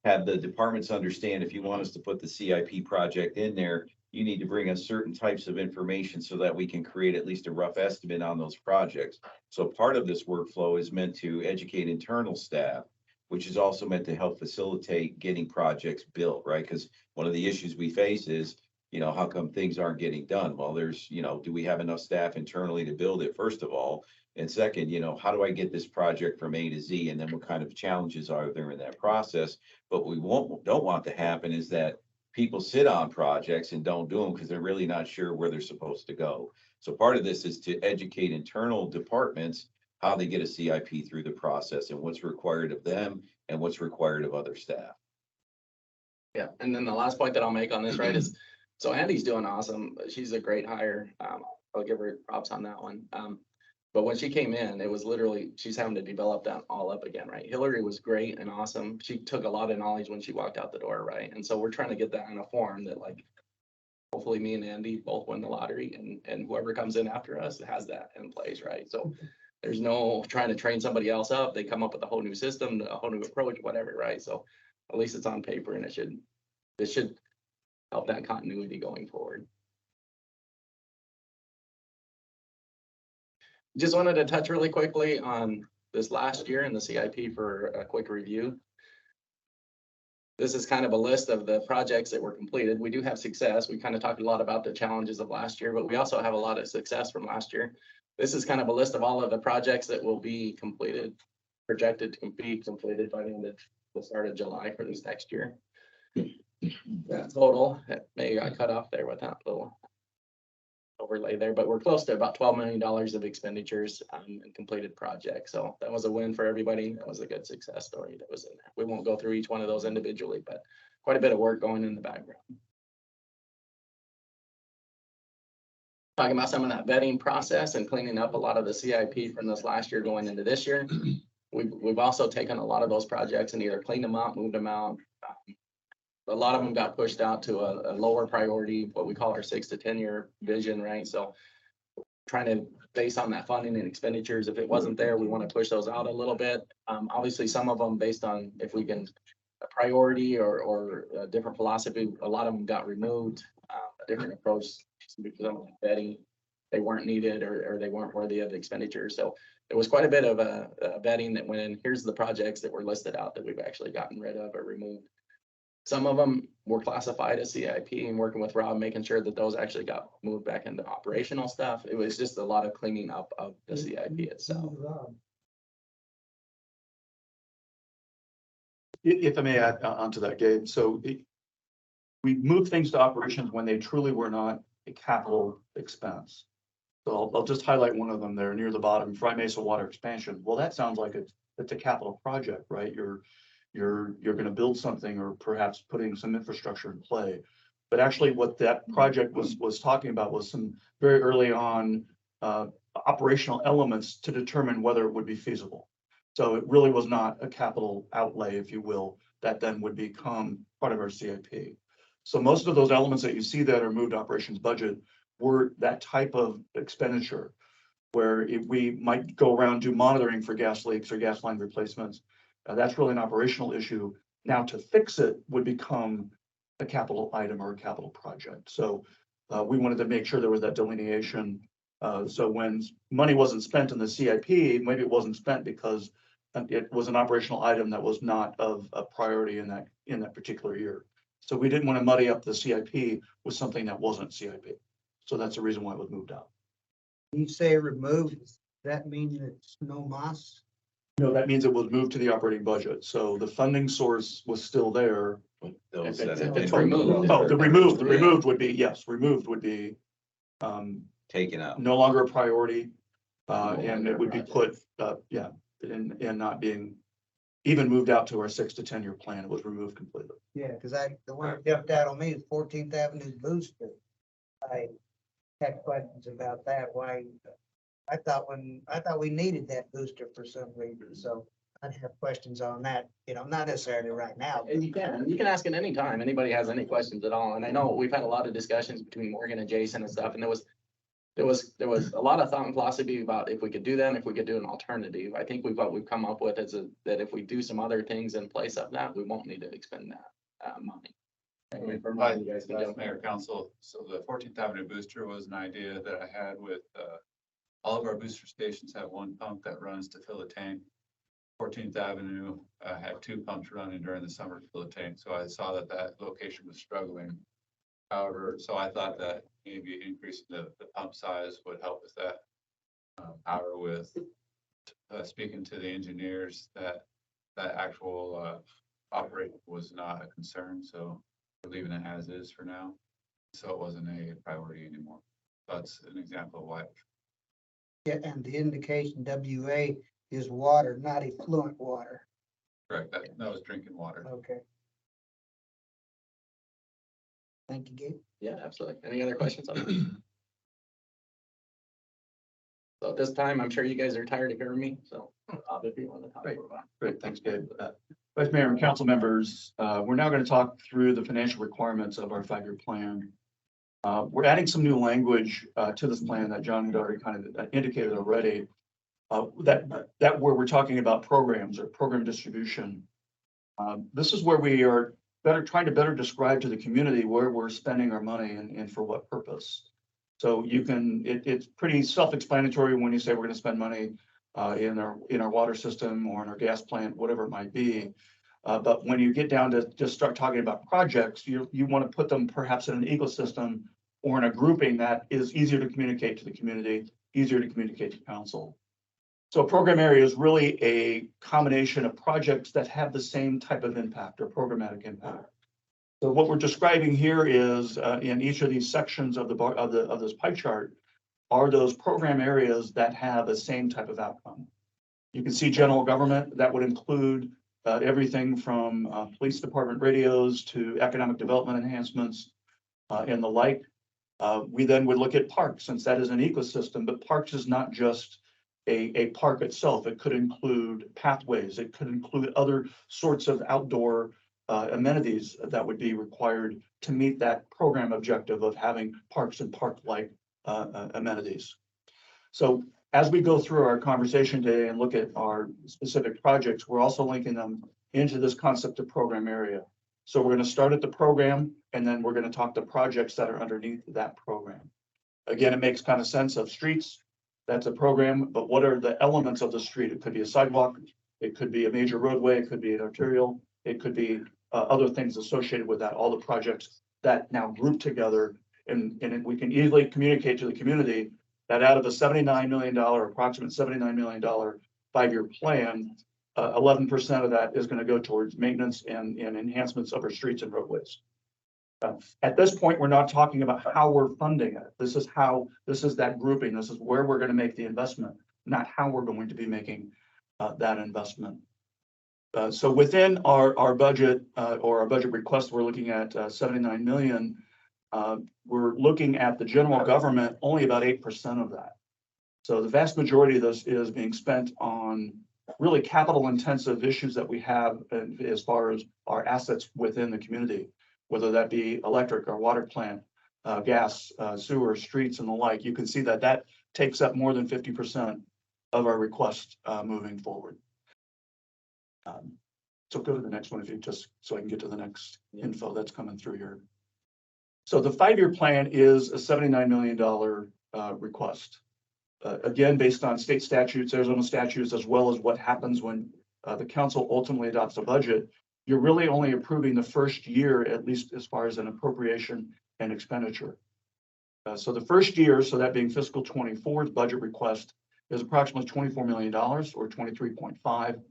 have the departments understand if you want us to put the CIP project in there, you need to bring us certain types of information so that we can create at least a rough estimate on those projects. So part of this workflow is meant to educate internal staff, which is also meant to help facilitate getting projects built, right? Because one of the issues we face is, how come things aren't getting done? Well, there's, do we have enough staff internally to build it, first of all? And second, how do I get this project from A to Z? And then what kind of challenges are there in that process? But don't want to happen is that people sit on projects and don't do them because they're really not sure where they're supposed to go. So part of this is to educate internal departments how they get a CIP through the process and what's required of them and what's required of other staff. Yeah, and then the last point that I'll make on this, right, is, so Andy's doing awesome. She's a great hire. I'll give her props on that one. But when she came in, it was literally, she's having to develop that all up again, right? Hillary was great and awesome. She took a lot of knowledge when she walked out the door, right? And so we're trying to get that in a form that, like, hopefully me and Andy both win the lottery, and whoever comes in after us has that in place, right? So there's no trying to train somebody else up. They come up with a whole new system, a whole new approach, whatever, right? So at least it's on paper, and it should help that continuity going forward. Just wanted to touch really quickly on this last year in the CIP for a quick review. This is kind of a list of the projects that were completed. We do have success. We kind of talked a lot about the challenges of last year, but we also have a lot of success from last year. This is kind of a list of all of the projects that will be completed, projected to be completed by the end of the start of July for this next year. That total, maybe I cut off there with that little overlay there, but we're close to about $12 million of expenditures and completed projects. So that was a win for everybody. That was a good success story that was in there. We won't go through each one of those individually, but quite a bit of work going in the background. Talking about some of that vetting process and cleaning up a lot of the CIP from this last year going into this year. We've also taken a lot of those projects and either cleaned them out, moved them out. A lot of them got pushed out to a lower priority, what we call our 6 to 10 year vision, right? So trying to base on that funding and expenditures. If it wasn't there, we want to push those out a little bit. Obviously, some of them based on if we can a priority or a different philosophy, a lot of them got removed, a different approach, some vetting, they weren't needed or they weren't worthy of expenditure. So there was quite a bit of a vetting that went in. Here's the projects that were listed out that we've actually gotten rid of or removed. Some of them were classified as CIP and working with Rob, making sure that those actually got moved back into operational stuff. It was just a lot of cleaning up of the CIP itself. If I may add onto that, Gabe, so we moved things to operations when they truly were not a capital expense. So I'll just highlight one of them there near the bottom, Fry Mesa Water Expansion. Well, that sounds like it's a capital project, right? You're going to build something or perhaps putting some infrastructure in play. But actually what that project was talking about was some very early on operational elements to determine whether it would be feasible. So it really was not a capital outlay, if you will, that then would become part of our CIP. So most of those elements that you see that are moved to operations budget were that type of expenditure, where if we might go around do monitoring for gas leaks or gas line replacements, that's really an operational issue. Now to fix it would become a capital item or a capital project. So we wanted to make sure there was that delineation. So when money wasn't spent in the CIP, maybe it wasn't spent because it was an operational item that was not of a priority in that particular year. So we didn't want to muddy up the CIP with something that wasn't CIP. So that's the reason why it was moved out. You say removed, does that mean it's no mas? No, that means it was moved to the operating budget. So the funding source was still there. Those And- that and- have and- been removed Oh, the removed would be, yes, removed would be taken out. no longer a priority. And it would be put, and not being even moved out to our 6 to 10 year plan. It was removed completely. Yeah, because the one that jumped out on me is 14th Avenue booster. I had questions about that. Why? I thought we needed that booster for some reason, so I'd have questions on that, not necessarily right now. And you can ask at any time. Anybody has any questions at all. And I know we've had a lot of discussions between Morgan and Jason and stuff, and there was a lot of thought and philosophy about if we could do that, and if we could do an alternative. I think what we've come up with is that if we do some other things in place of that, we won't need to expend that money. Anyway, for Hi, you guys can jump in. Mayor Council. So the 14th Avenue booster was an idea that I had with all of our booster stations have one pump that runs to fill a tank. 14th Avenue had 2 pumps running during the summer to fill a tank. So I saw that location was struggling. However, so I thought that maybe increasing the pump size would help with that. power with speaking to the engineers that actual operate was not a concern, so we're leaving it as is for now. So it wasn't a priority anymore. That's an example of why. Yeah, and the indication WA is water, not effluent water. Correct, that was drinking water. Okay. Thank you, Gabe. Yeah, absolutely. Any other questions on that? So at this time, I'm sure you guys are tired of hearing me, so if you want to talk Great. about it. Great, thanks, Gabe. Vice Mayor and council members, we're now going to talk through the financial requirements of our 5-year plan. We're adding some new language to this plan that John had already kind of indicated already. That where we're talking about programs or program distribution. This is where we are trying to better describe to the community where we're spending our money and for what purpose. So it's pretty self-explanatory when you say we're going to spend money in our water system or in our gas plant, whatever it might be. But when you get down to just start talking about projects, you want to put them perhaps in an ecosystem or in a grouping that is easier to communicate to the community, easier to communicate to council. So a program area is really a combination of projects that have the same type of impact or programmatic impact. So what we're describing here is in each of these sections of this pie chart are those program areas that have the same type of outcome. You can see general government, that would include everything from police department radios to economic development enhancements and the like. We then would look at parks, since that is an ecosystem, but parks is not just a park itself. It could include pathways. It could include other sorts of outdoor amenities that would be required to meet that program objective of having parks and park-like amenities. So as we go through our conversation today and look at our specific projects, we're also linking them into this concept of program area. So we're going to start at the program, and then we're going to talk to projects that are underneath that program. Again, it makes kind of sense of streets. That's a program, but what are the elements of the street? It could be a sidewalk. It could be a major roadway. It could be an arterial. It could be other things associated with that, all the projects that now group together. And we can easily communicate to the community that out of a $79 million, approximate $79 million 5-year plan, 11% of that is going to go towards maintenance and enhancements of our streets and roadways. At this point, we're not talking about how we're funding it. This is that grouping. This is where we're going to make the investment, not how we're going to be making that investment. So within our budget or our budget request, we're looking at 79 million. We're looking at the general government, only about 8% of that. So the vast majority of this is being spent on really capital intensive issues that we have as far as our assets within the community, whether that be electric or water plant, gas, sewer, streets and the like. You can see that takes up more than 50% of our request moving forward. So go to the next one if you just, so I can get to the next info that's coming through here. So the 5-year plan is a $79 million request. Again, based on state statutes, Arizona statutes, as well as what happens when the council ultimately adopts a budget, you're really only approving the first year, at least as far as an appropriation and expenditure. So the first year, so that being fiscal 24's budget request, is approximately $24 million or 23.5.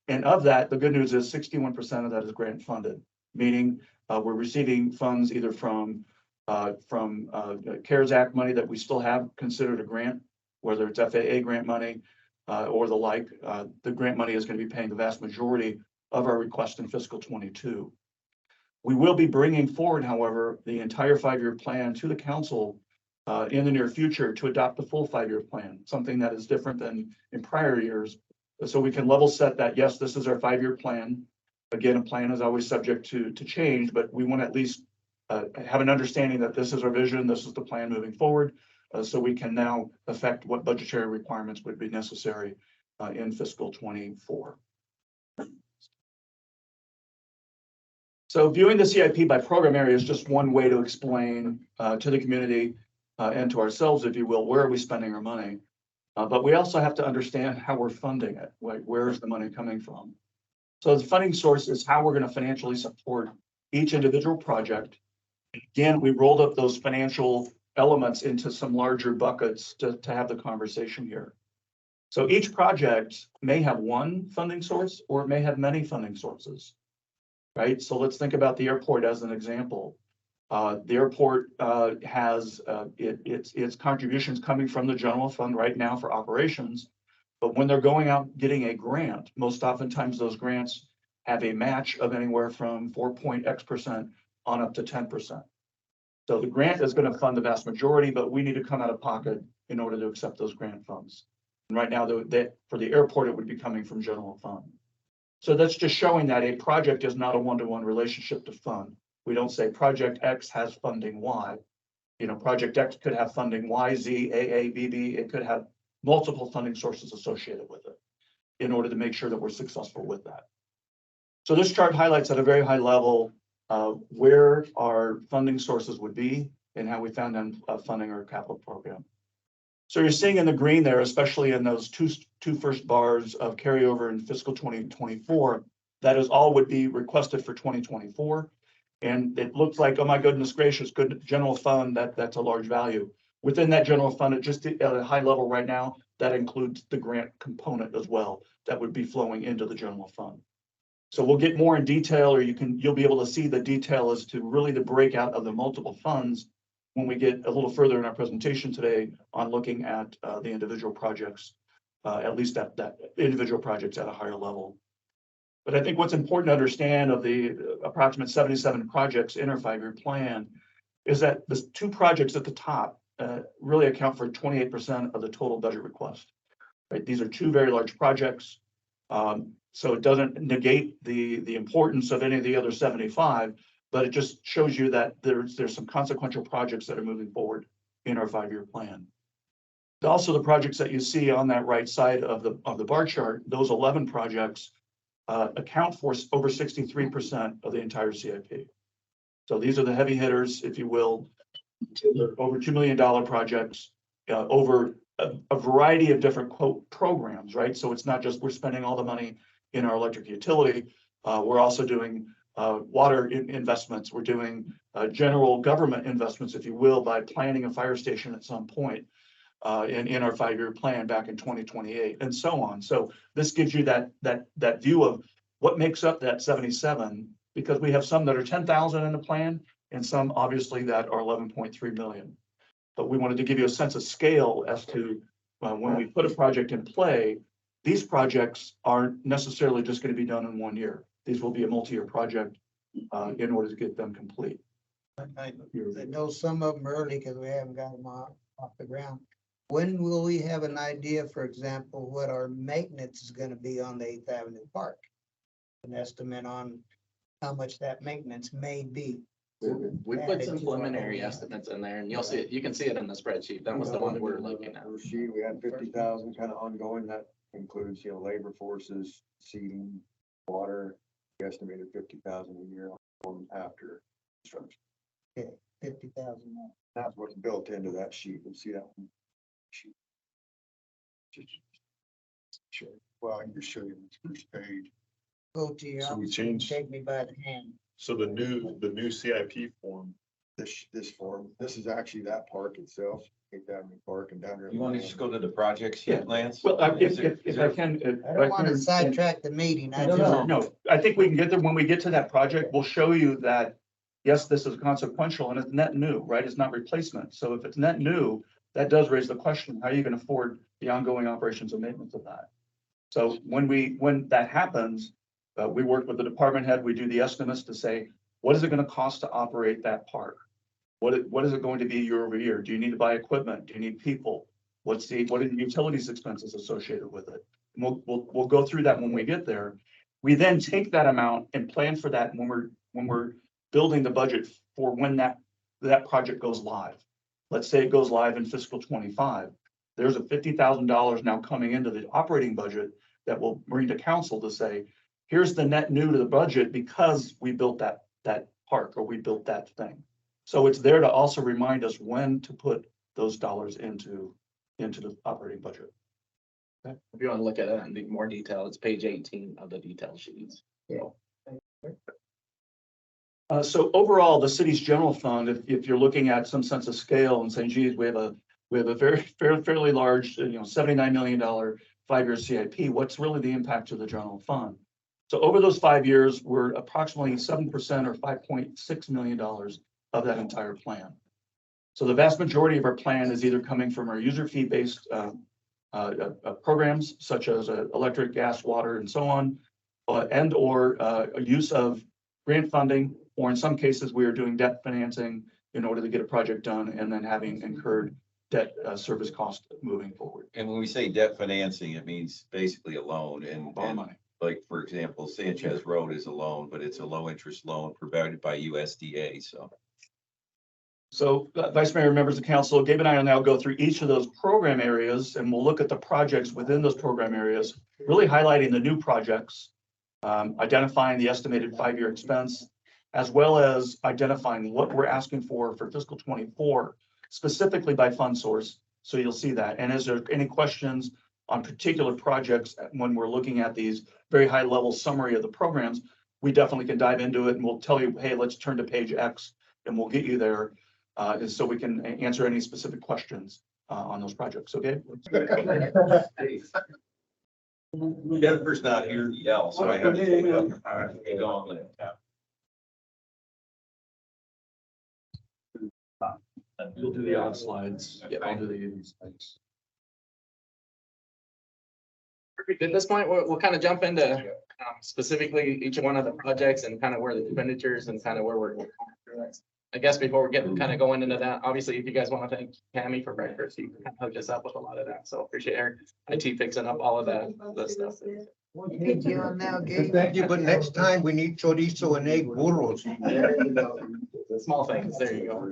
And of that, the good news is 61% of that is grant funded, meaning we're receiving funds either from CARES Act money that we still have considered a grant, whether it's FAA grant money or the like. The grant money is going to be paying the vast majority of our request in fiscal 22. We will be bringing forward, however, the entire 5-year plan to the council in the near future to adopt the full 5-year plan, something that is different than in prior years. So we can level set that, yes, this is our 5-year plan. Again, a plan is always subject to change, but we want to at least have an understanding that this is our vision, this is the plan moving forward, so we can now affect what budgetary requirements would be necessary in fiscal 24. So viewing the CIP by program area is just one way to explain to the community and to ourselves, if you will, where are we spending our money? But we also have to understand how we're funding it. Like, where is the money coming from? So the funding source is how we're going to financially support each individual project. Again, we rolled up those financial elements into some larger buckets to have the conversation here. So each project may have one funding source or it may have many funding sources, right? So let's think about the airport as an example. The airport has its contributions coming from the general fund right now for operations. But when they're going out getting a grant, most oftentimes those grants have a match of anywhere from 4.x% on up to 10%. So the grant is going to fund the vast majority, but we need to come out of pocket in order to accept those grant funds. And right now, for the airport, it would be coming from general fund. So that's just showing that a project is not a one-to-one relationship to fund. We don't say project X has funding Y. You know, project X could have funding Y, Z, AA, BB. It could have multiple funding sources associated with it in order to make sure that we're successful with that. So this chart highlights at a very high level where our funding sources would be and how we found them funding our capital program. So you're seeing in the green there, especially in those two first bars of carryover in fiscal 2024, that is all would be requested for 2024. And it looks like, oh my goodness gracious, good general fund, that's a large value. Within that general fund, it just at a high level right now, that includes the grant component as well, that would be flowing into the general fund. So we'll get more in detail, or you'll be able to see the detail as to really the breakout of the multiple funds when we get a little further in our presentation today on looking at the individual projects, at least that individual projects at a higher level. But I think what's important to understand of the approximate 77 projects in our 5-year plan is that the 2 projects at the top really account for 28% of the total budget request. Right? These are 2 very large projects. So it doesn't negate the importance of any of the other 75, but it just shows you that there's some consequential projects that are moving forward in our 5-year plan. Also, the projects that you see on that right side of the bar chart, those 11 projects account for over 63% of the entire CIP. So these are the heavy hitters, if you will, over $2 million projects over a variety of different quote programs, right? So it's not just we're spending all the money in our electric utility. We're also doing water investments. We're doing general government investments, if you will, by planning a fire station at some point in our 5-year plan back in 2028 and so on. So this gives you that view of what makes up that 77, because we have some that are 10,000 in the plan and some obviously that are 11.3 million. But we wanted to give you a sense of scale as to when we put a project in play, these projects aren't necessarily just going to be done in 1 year. These will be a multi-year project in order to get them complete. I know some of them early because we haven't got them off the ground. When will we have an idea, for example, what our maintenance is going to be on the 8th Avenue Park? An estimate on how much that maintenance may be. We put some preliminary estimates in there and you'll see it. You can see it in the spreadsheet. That was the one we're looking at. First sheet, we had 50,000 kind of ongoing. That includes, labor forces, seating, water. We estimated 50,000 a year on after construction. Okay, 50,000. That's what's built into that sheet. You'll see that one. Sheet. Sure. Well, I can just show you the first page. Go to your So we office, changed, take me by the hand. so the new CIP form, This form, this is actually that park itself, 8th Avenue Park and down here. You want to just go to the projects Yeah. yet, Lance? Well, Is if there- I can. I don't want to sidetrack the meeting. I just, No, I think we can get there. When we get to that project, we'll show you that, yes, this is consequential and it's net new, right? It's not replacement. So if it's net new, that does raise the question, how are you going to afford the ongoing operations and maintenance of that? So when that happens, we work with the department head, we do the estimates to say, what is it going to cost to operate that park? What is it going to be year over year? Do you need to buy equipment? Do you need people? What are the utilities expenses associated with it? And we'll go through that when we get there. We then take that amount and plan for that when we're building the budget for when that project goes live. Let's say it goes live in fiscal 25. There's a $50,000 now coming into the operating budget that will bring to council to say, here's the net new to the budget because we built that park or we built that thing. So it's there to also remind us when to put those dollars into the operating budget. If you want to look at it in more detail, it's page 18 of the detail sheets. Yeah. So overall, the city's general fund, if you're looking at some sense of scale and saying, geez, we have a fairly large, $79 million 5-year CIP, what's really the impact to the general fund? So over those 5 years, we're approximately 7% or $5.6 million of that entire plan. So the vast majority of our plan is either coming from our user fee-based programs such as electric, gas, water, and so on, and or a use of grant funding, or in some cases, we are doing debt financing in order to get a project done and then having incurred debt service cost moving forward. And when we say debt financing, it means basically a loan and Borrow money. like, for example, Sanchez Road is a loan, but it's a low interest loan provided by USDA, so. So Vice Mayor, members of council, Gabe and I will now go through each of those program areas and we'll look at the projects within those program areas, really highlighting the new projects, identifying the estimated 5-year expense, as well as identifying what we're asking for fiscal 24, specifically by fund source. So you'll see that. And is there any questions on particular projects when we're looking at these very high level summary of the programs, we definitely can dive into it and we'll tell you, hey, let's turn to page X and we'll get you there. So we can answer any specific questions on those projects. Okay. Jennifer's not here to yell, so I have to take it up. All right, go on. We'll do the odd slides. Yeah, I'll do the slides. At this point, we'll kind of jump into specifically each one of the projects and kind of where the expenditures and kind of where we're. I guess before we get kind of going into that, obviously, if you guys want to thank Tammy for breakfast, you can hook us up with a lot of that. So appreciate her IT fixing up all of that stuff. Thank you on now, Gabe. Thank you, but next time we need chorizo and egg burros. Small things. There you go.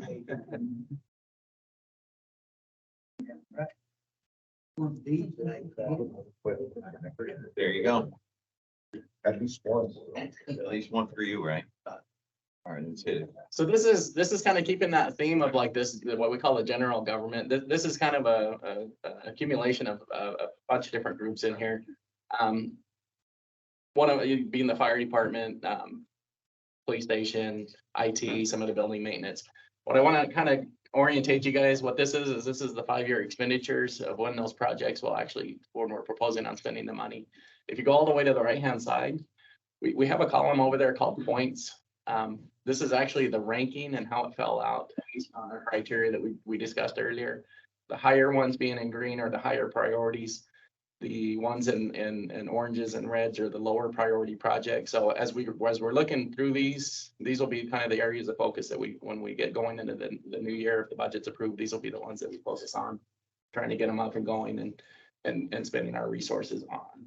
There you go. At least one. At least one for you, right? All right, let's hit it. So this is kind of keeping that theme of like this, what we call the general government. This is kind of a accumulation of a bunch of different groups in here. One of you being the fire department, police station, IT, some of the building maintenance. What I want to kind of orientate you guys, what this is the 5-year expenditures of when those projects will actually, when we're proposing on spending the money. If you go all the way to the right-hand side, we have a column over there called points. This is actually the ranking and how it fell out based on our criteria that we discussed earlier. The higher ones being in green are the higher priorities. The ones in oranges and reds are the lower priority projects. So as we're looking through these will be kind of the areas of focus that when we get going into the new year, if the budget's approved, these will be the ones that we focus on, trying to get them up and going and spending our resources on.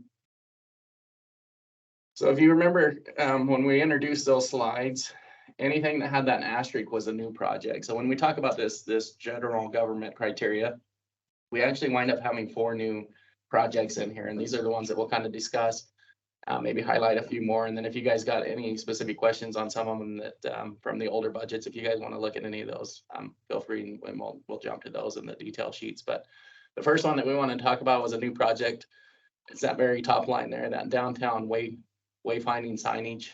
So if you remember, when we introduced those slides, anything that had that asterisk was a new project. So when we talk about this general government criteria, we actually wind up having 4 new projects in here, and these are the ones that we'll kind of discuss, maybe highlight a few more. And then if you guys got any specific questions on some of them that from the older budgets, if you guys want to look at any of those, feel free and we'll jump to those in the detail sheets. But the first one that we want to talk about was a new project. It's that very top line there, that downtown wayfinding signage.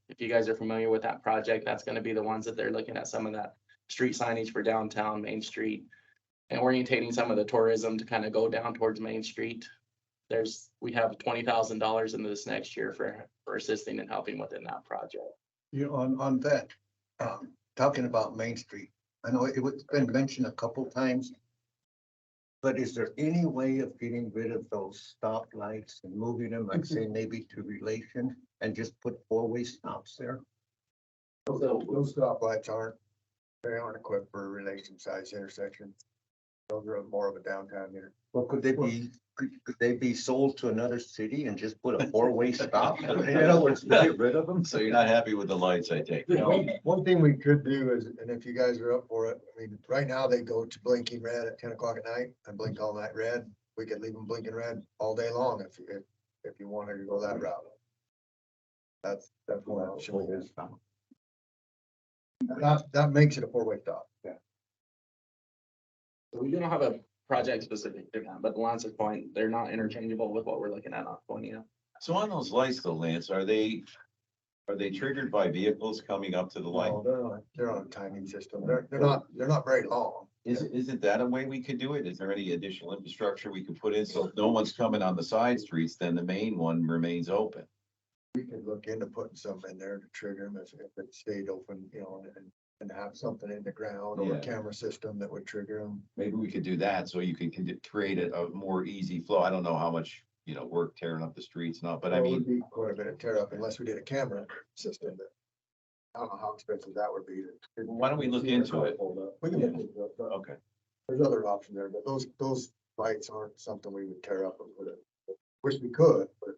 If you guys are familiar with that project, that's going to be the ones that they're looking at, some of that street signage for downtown Main Street and orientating some of the tourism to kind of go down towards Main Street. We have $20,000 into this next year for assisting and helping within that project. You on that, talking about Main Street, I know it's been mentioned a couple times, but is there any way of getting rid of those stop lights and moving them, like say maybe to Relation and just put 4-way stops there? Those stoplights they aren't equipped for a relation size intersection. Those are more of a downtown here. Well, could they be sold to another city and just put a 4-way stop? In other words, to get rid of them? So you're not happy with the lights, I take. One thing we could do is, and if you guys are up for it, I mean, right now they go to blinking red at 10 o'clock at night and blink all night red. We could leave them blinking red all day long if you wanted to go that route. That's one option. That makes it a 4-way stop. Yeah. So we don't have a project specific to that, but to Lance's point, they're not interchangeable with what we're looking at on Fonia. So on those lights though, Lance, are they Are they triggered by vehicles coming up to the line? No, they're on a timing system. They're not very long. Isn't that a way we could do it? Is there any additional infrastructure we could put in? So if no one's coming on the side streets, then the main one remains open. We could look into putting some in there to trigger them if it stayed open, and have something in the ground or Yeah. a camera system that would trigger them. Maybe we could do that so you can create a more easy flow. I don't know how much, work tearing up the streets and all, but I Well, it would mean, be quite a bit of tear up unless we did a camera system that. I don't know how expensive that would be. Why don't we look into it? We can look into it. Okay. There's other options there, but those lights aren't something we would tear up and put it. Wish we could, but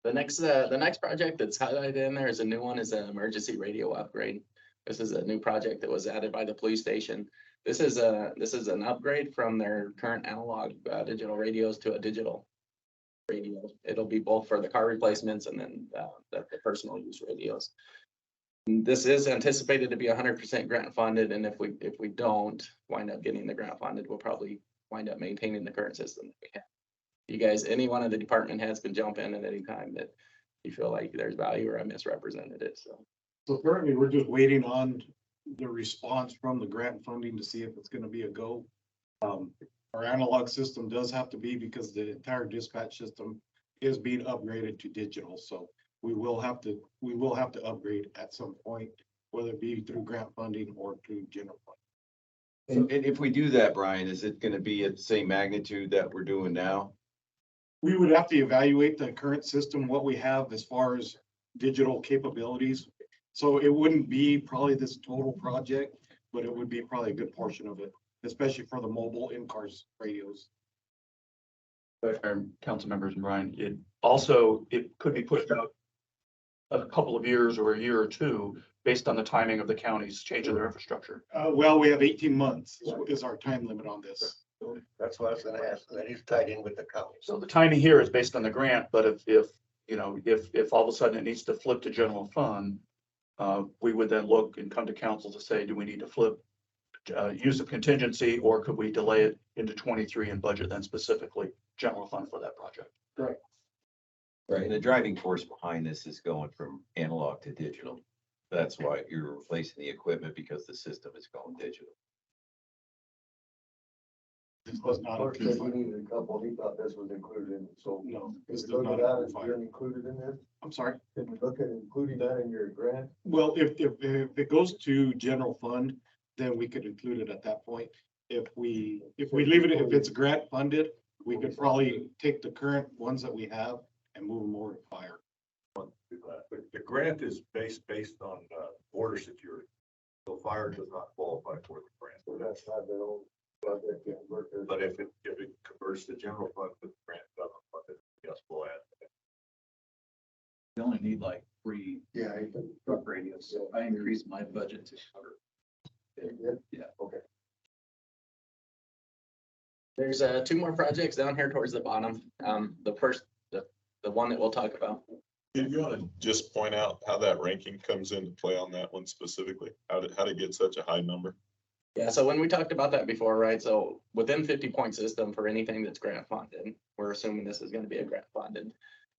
The next project that's highlighted in there is a new one, is an emergency radio upgrade. This is a new project that was added by the police station. This is an upgrade from their current analog digital radios to a digital radio. It'll be both for the car replacements and then the personal use radios. This is anticipated to be 100% grant funded, and if we don't wind up getting the grant funded, we'll probably wind up maintaining the current system that we have. You guys, any one of the department heads can jump in at any time that you feel like there's value or I misrepresented it, so. So currently, we're just waiting on the response from the grant funding to see if it's gonna be a go. Our analog system does have to be, because the entire dispatch system is being upgraded to digital, so we will have to upgrade at some point, whether it be through grant funding or through general fund. And if we do that, Brian, is it gonna be at the same magnitude that we're doing now? We would have to evaluate the current system, what we have as far as digital capabilities. So it wouldn't be probably this total project, but it would be probably a good portion of it, especially for the mobile in-cars radios. But council members and Brian, it could be pushed out a couple of years or a year or two based on the timing of the county's change of their infrastructure. Well, we have 18 months is our time limit on this. That's what I was gonna ask. That is tied in with the county. So the timing here is based on the grant, but if all of a sudden it needs to flip to general fund, we would then look and come to council to say, do we need to flip use of contingency, or could we delay it into 23 and budget then specifically general fund for that project? Right. Right, and the driving force behind this is going from analog to digital. That's why you're replacing the equipment, because the system is going digital. This was not Mark said he included. needed a couple, he thought this was included, so. No, this If does you look not at that, include it's fire. been included in this, I'm sorry. if you look at including that in your grant. Well, if it goes to general fund, then we could include it at that point. If we leave it, if it's grant funded, we could probably take the current ones that we have and move them over to fire. But the grant is based on border security. So fire does not qualify for the grant. So that's not their own project yet, work there. But if it converts to general fund with the grant government funded, yes, we'll add. We only need like 3 Yeah, you can. truck radios, so I increased my budget to cover. Yeah, okay. There's 2 more projects down here towards the bottom. The first, the one that we'll talk about. If you want to just point out how that ranking comes into play on that one specifically, how to get such a high number? Yeah, so when we talked about that before, right? So within 50-point system for anything that's grant funded, we're assuming this is gonna be a grant funded,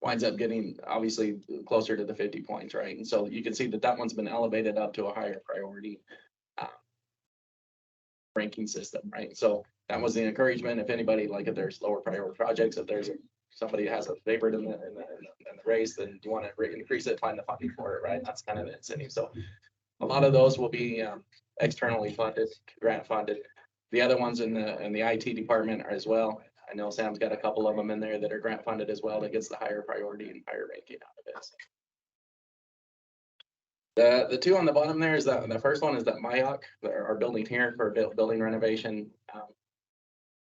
winds up getting obviously closer to the 50 points, right? And so you can see that one's been elevated up to a higher priority ranking system, right? So that was the encouragement. If anybody, like if there's lower priority projects, if there's somebody has a favorite in the race, then you want to increase it, find the funding for it, right? That's kind of the incentive. So a lot of those will be externally funded, grant funded. The other ones in the IT department are as well. I know Sam's got a couple of them in there that are grant funded as well. That gets the higher priority and higher ranking out of it. The 2 on the bottom there is that the first one is that MIOC, our building here for building renovation.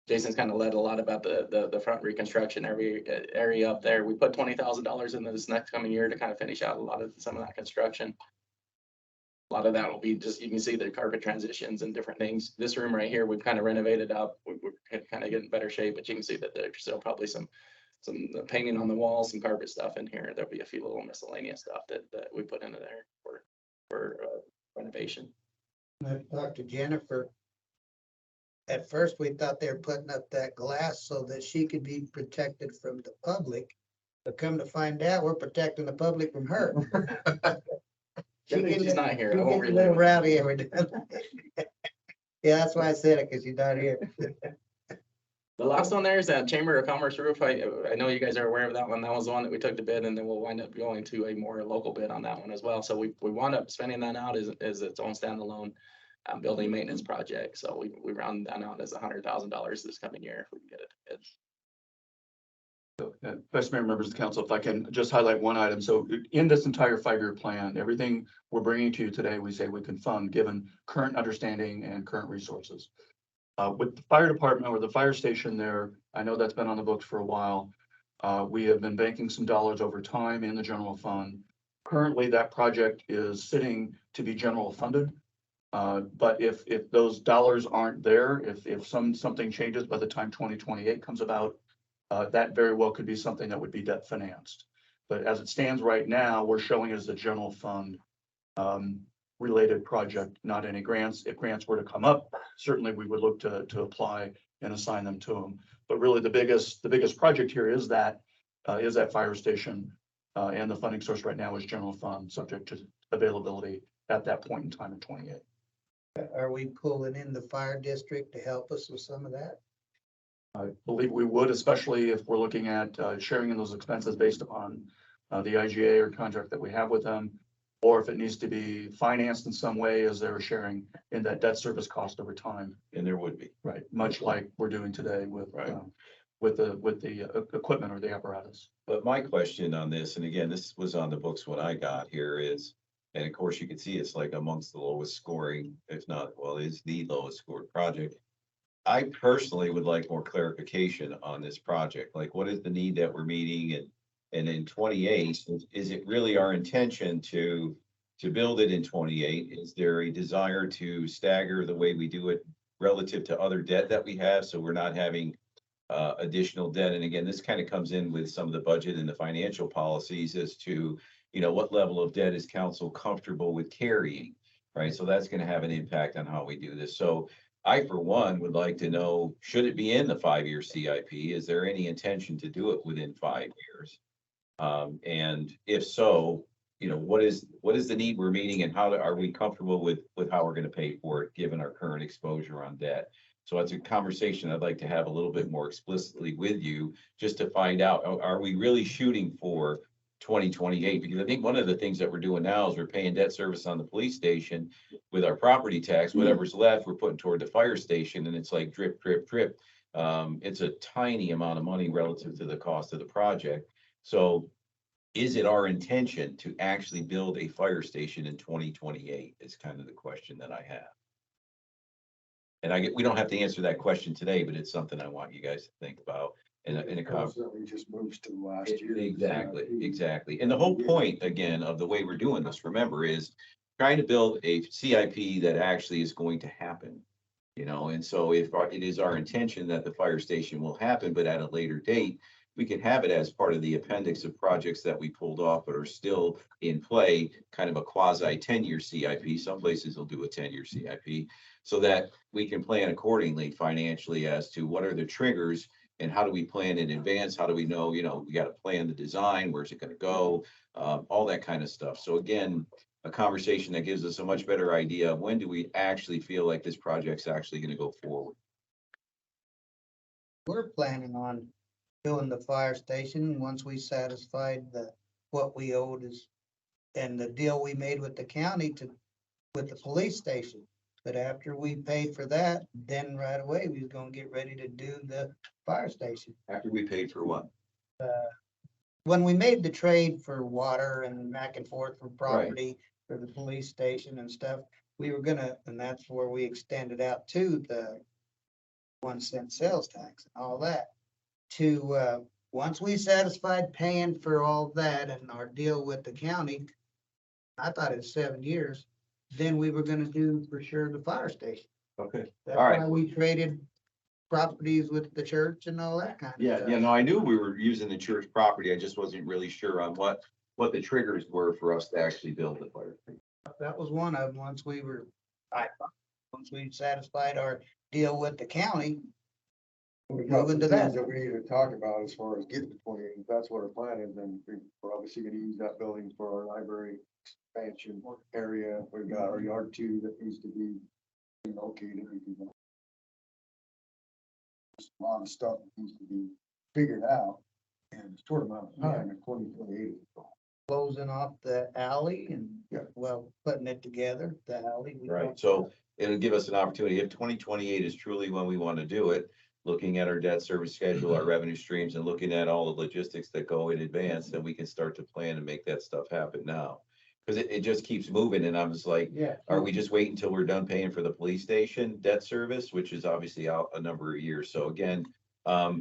Jason's kind of led a lot about the front reconstruction area up there. We put $20,000 into this next coming year to kind of finish out some of that construction. A lot of that will be just, you can see the carpet transitions and different things. This room right here, we've kind of renovated up. We're kind of getting better shape, but you can see that there's still probably some painting on the walls, some carpet stuff in here. There'll be a few little miscellaneous stuff that we put into there for renovation. I talked to Jennifer. At first, we thought they were putting up that glass so that she could be protected from the public. But come to find out, we're protecting the public from her. Good thing she's not here. I She won't gets a little relive it. rowdy every day. Yeah, that's why I said it, because she's not here. The last one there is that Chamber of Commerce roof. I know you guys are aware of that one. That was the one that we took to bid, and then we'll wind up going to a more local bid on that one as well. So we wound up spending that out as its own standalone building maintenance project. So we round that out as $100,000 this coming year if we can get it to bid. Vice Mayor, members of the council, if I can just highlight one item. So in this entire 5-year plan, everything we're bringing to you today, we say we can fund given current understanding and current resources. With the fire department or the fire station there, I know that's been on the books for a while. We have been banking some dollars over time in the general fund. Currently, that project is sitting to be general funded. But if those dollars aren't there, if something changes by the time 2028 comes about, that very well could be something that would be debt financed. But as it stands right now, we're showing it as a general fund related project, not any grants. If grants were to come up, certainly we would look to apply and assign them to them. But really the biggest project here is that fire station, and the funding source right now is general fund, subject to availability at that point in time in 28. Are we pulling in the fire district to help us with some of that? I believe we would, especially if we're looking at sharing in those expenses based upon the IGA or contract that we have with them, or if it needs to be financed in some way as they're sharing in that debt service cost over time. And there would be. Right, much like we're doing today with the equipment or the apparatus. But my question on this, and again, this was on the books when I got here is, and of course you can see it's like amongst the lowest scoring, if not, well, it's the lowest scored project. I personally would like more clarification on this project. Like, what is the need that we're meeting? And in 28, is it really our intention to build it in 28? Is there a desire to stagger the way we do it relative to other debt that we have? So we're not having additional debt. And again, this kind of comes in with some of the budget and the financial policies as to, what level of debt is council comfortable with carrying, right? So that's going to have an impact on how we do this. So I, for one, would like to know, should it be in the 5-year CIP? Is there any intention to do it within 5 years? And if so, what is the need we're meeting, and how are we comfortable with how we're going to pay for it, given our current exposure on debt? So that's a conversation I'd like to have a little bit more explicitly with you, just to find out, are we really shooting for 2028? Because I think one of the things that we're doing now is we're paying debt service on the police station with our property tax. Whatever's left, we're putting toward the fire station, and it's like drip, drip, drip. It's a tiny amount of money relative to the cost of the project. So is it our intention to actually build a fire station in 2028 is kind of the question that I have. And we don't have to answer that question today, but it's something I want you guys to think about. In a Constantly just moves to last year. Exactly. And the whole point, again, of the way we're doing this, remember, is trying to build a CIP that actually is going to happen. And so if it is our intention that the fire station will happen, but at a later date, we can have it as part of the appendix of projects that we pulled off, but are still in play, kind of a quasi 10-year CIP. Some places will do a 10-year CIP, so that we can plan accordingly financially as to what are the triggers and how do we plan in advance? How do we know, we got to plan the design, where's it going to go, all that kind of stuff. So again, a conversation that gives us a much better idea of when do we actually feel like this project's actually going to go forward. We're planning on doing the fire station once we satisfied what we owed and the deal we made with the county with the police station. But after we paid for that, then right away, we was gonna get ready to do the fire station. After we paid for what? When we made the trade for water and back and forth for property for the police station and stuff, we were gonna, and that's where we extended out to the 1-cent sales tax and all that. Once we satisfied paying for all that and our deal with the county, I thought it was 7 years. Then we were gonna do for sure the fire station. Okay. That's All right. why we traded properties with the church and all that kind of stuff. Yeah, no, I knew we were using the church property. I just wasn't really sure on what the triggers were for us to actually build the fire station. That was one of them. Once we satisfied our deal with the county, We got Moving some to that. things that we need to talk about as far as getting to 28. If that's what our plan is, then we're obviously gonna use that building for our library expansion area. We've got our yard 2 that needs to be located. Just a lot of stuff that needs to be figured out in a short amount of time in 2028. Closing off the alley and, Yeah. well, putting it together, the alley. we Right, talked so about. it'll give us an opportunity, if 2028 is truly when we want to do it, looking at our debt service schedule, our revenue streams, and looking at all the logistics that go in advance, then we can start to plan and make that stuff happen now. Because it just keeps moving, and I'm just like, Yeah. are we just waiting until we're done paying for the police station debt service, which is obviously out a number of years? So again,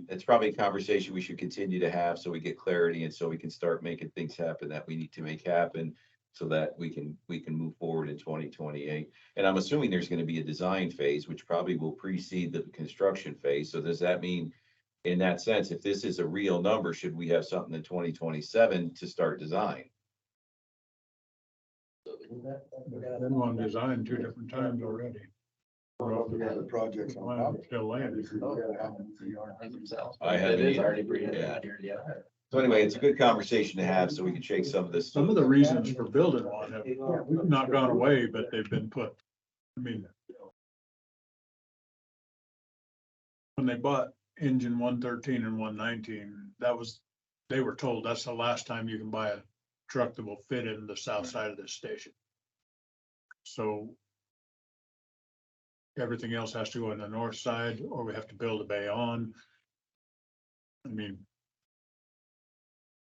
it's probably a conversation we should continue to have so we get clarity and so we can start making things happen that we need to make happen so that we can move forward in 2028. And I'm assuming there's going to be a design phase, which probably will precede the construction phase. So does that mean, in that sense, if this is a real number, should we have something in 2027 to start design? Been on design 2 different times already. We got the projects on top. Still landing. I had It is any- already pretty. yeah. So anyway, it's a good conversation to have so we can shake some of this. Some of the reasons for building one have not gone away, but they've been put, I mean, when they bought engine 113 and 119, they were told that's the last time you can buy a truck that will fit in the south side of this station. So everything else has to go in the north side, or we have to build a bay on. I mean,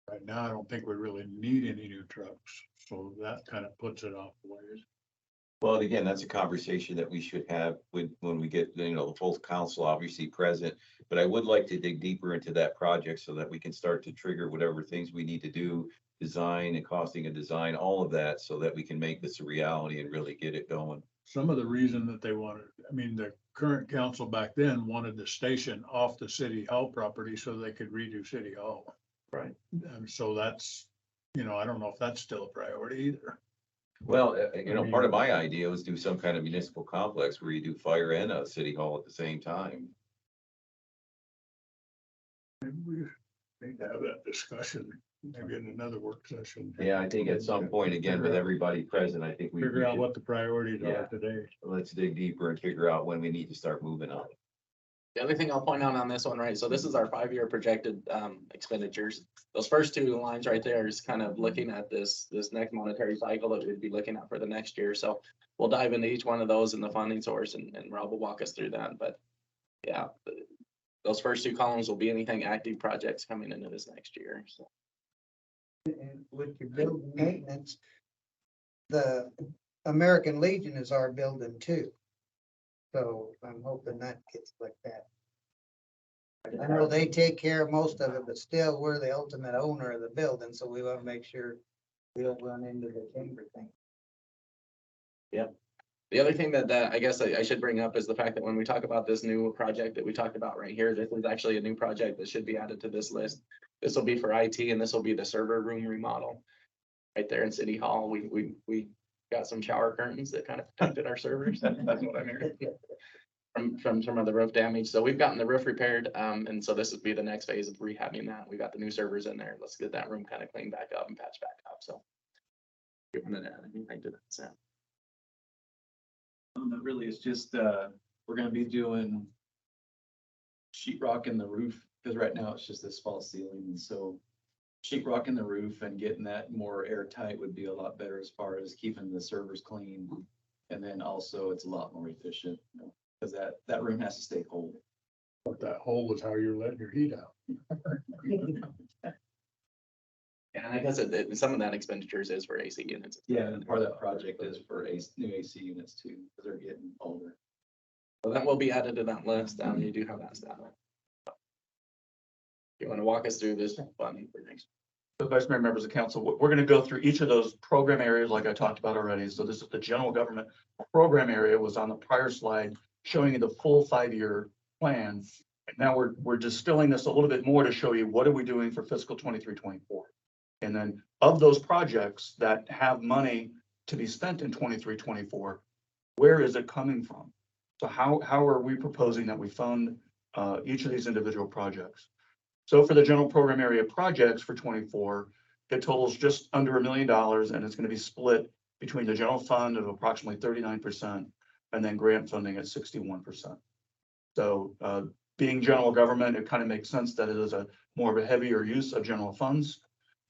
right now, I don't think we really need any new trucks, so that kind of puts it off the ways. Well, again, that's a conversation that we should have when we get, the full council obviously present. But I would like to dig deeper into that project so that we can start to trigger whatever things we need to do, design and costing a design, all of that, so that we can make this a reality and really get it going. Some of the reason that they wanted, I mean, the current council back then wanted the station off the city hall property so they could redo city hall. Right. And so that's, I don't know if that's still a priority either. Well, part of my idea was do some kind of municipal complex where you do fire and a city hall at the same time. Maybe we need to have that discussion, maybe in another work session. Yeah, I think at some point, again, with everybody present, I think we Figure out should- what the priorities Yeah. are today. let's dig deeper and figure out when we need to start moving on. The other thing I'll point out on this one, right, so this is our 5-year projected expenditures. Those first 2 lines right there is kind of looking at this next monetary cycle that we'd be looking at for the next year. So we'll dive into each one of those in the funding source and Rob will walk us through that. But yeah, those first 2 columns will be anything active projects coming into this next year. So And with your building maintenance, the American Legion is our building too. So I'm hoping that gets like that. I know they take care of most of it, but still, we're the ultimate owner of the building, so we want to make sure we don't run into the chamber thing. the other thing that I guess I should bring up is the fact that when we talk about this new project that we talked about right here, this is actually a new project that should be added to this list. This will be for IT and this will be the server room remodel. Right there in City Hall, we got some shower curtains that kind of protected our servers. That's what I'm hearing. From some of the roof damage. So we've gotten the roof repaired. And so this would be the next phase of rehabbing that. We got the new servers in there. Let's get that room kind of cleaned back up and patched back up. So. You wanted to add anything to that, Sam? Not really, it's just, we're gonna be doing sheetrock in the roof, because right now it's just this false ceiling, and so sheetrock in the roof and getting that more airtight would be a lot better as far as keeping the servers clean. And then also it's a lot more efficient, because that room has to stay cold. But that hole is how you're letting your heat out. And I guess some of that expenditures is for AC units. Yeah, and part of that project is for new AC units too, because they're getting older. So that will be added to that list. You do have that stuff. You want to walk us through this funding for next? So Vice Mayor, members of council, we're going to go through each of those program areas like I talked about already. So this is the general government program area was on the prior slide, showing you the full 5-year plan. And now we're distilling this a little bit more to show you what are we doing for fiscal 23-24. And then of those projects that have money to be spent in 23-24, where is it coming from? So how are we proposing that we fund each of these individual projects. So for the general program area projects for 24, it totals just under $1 million, and it's going to be split between the general fund of approximately 39% and then grant funding at 61%. So being general government, it kind of makes sense that it is a more of a heavier use of general funds.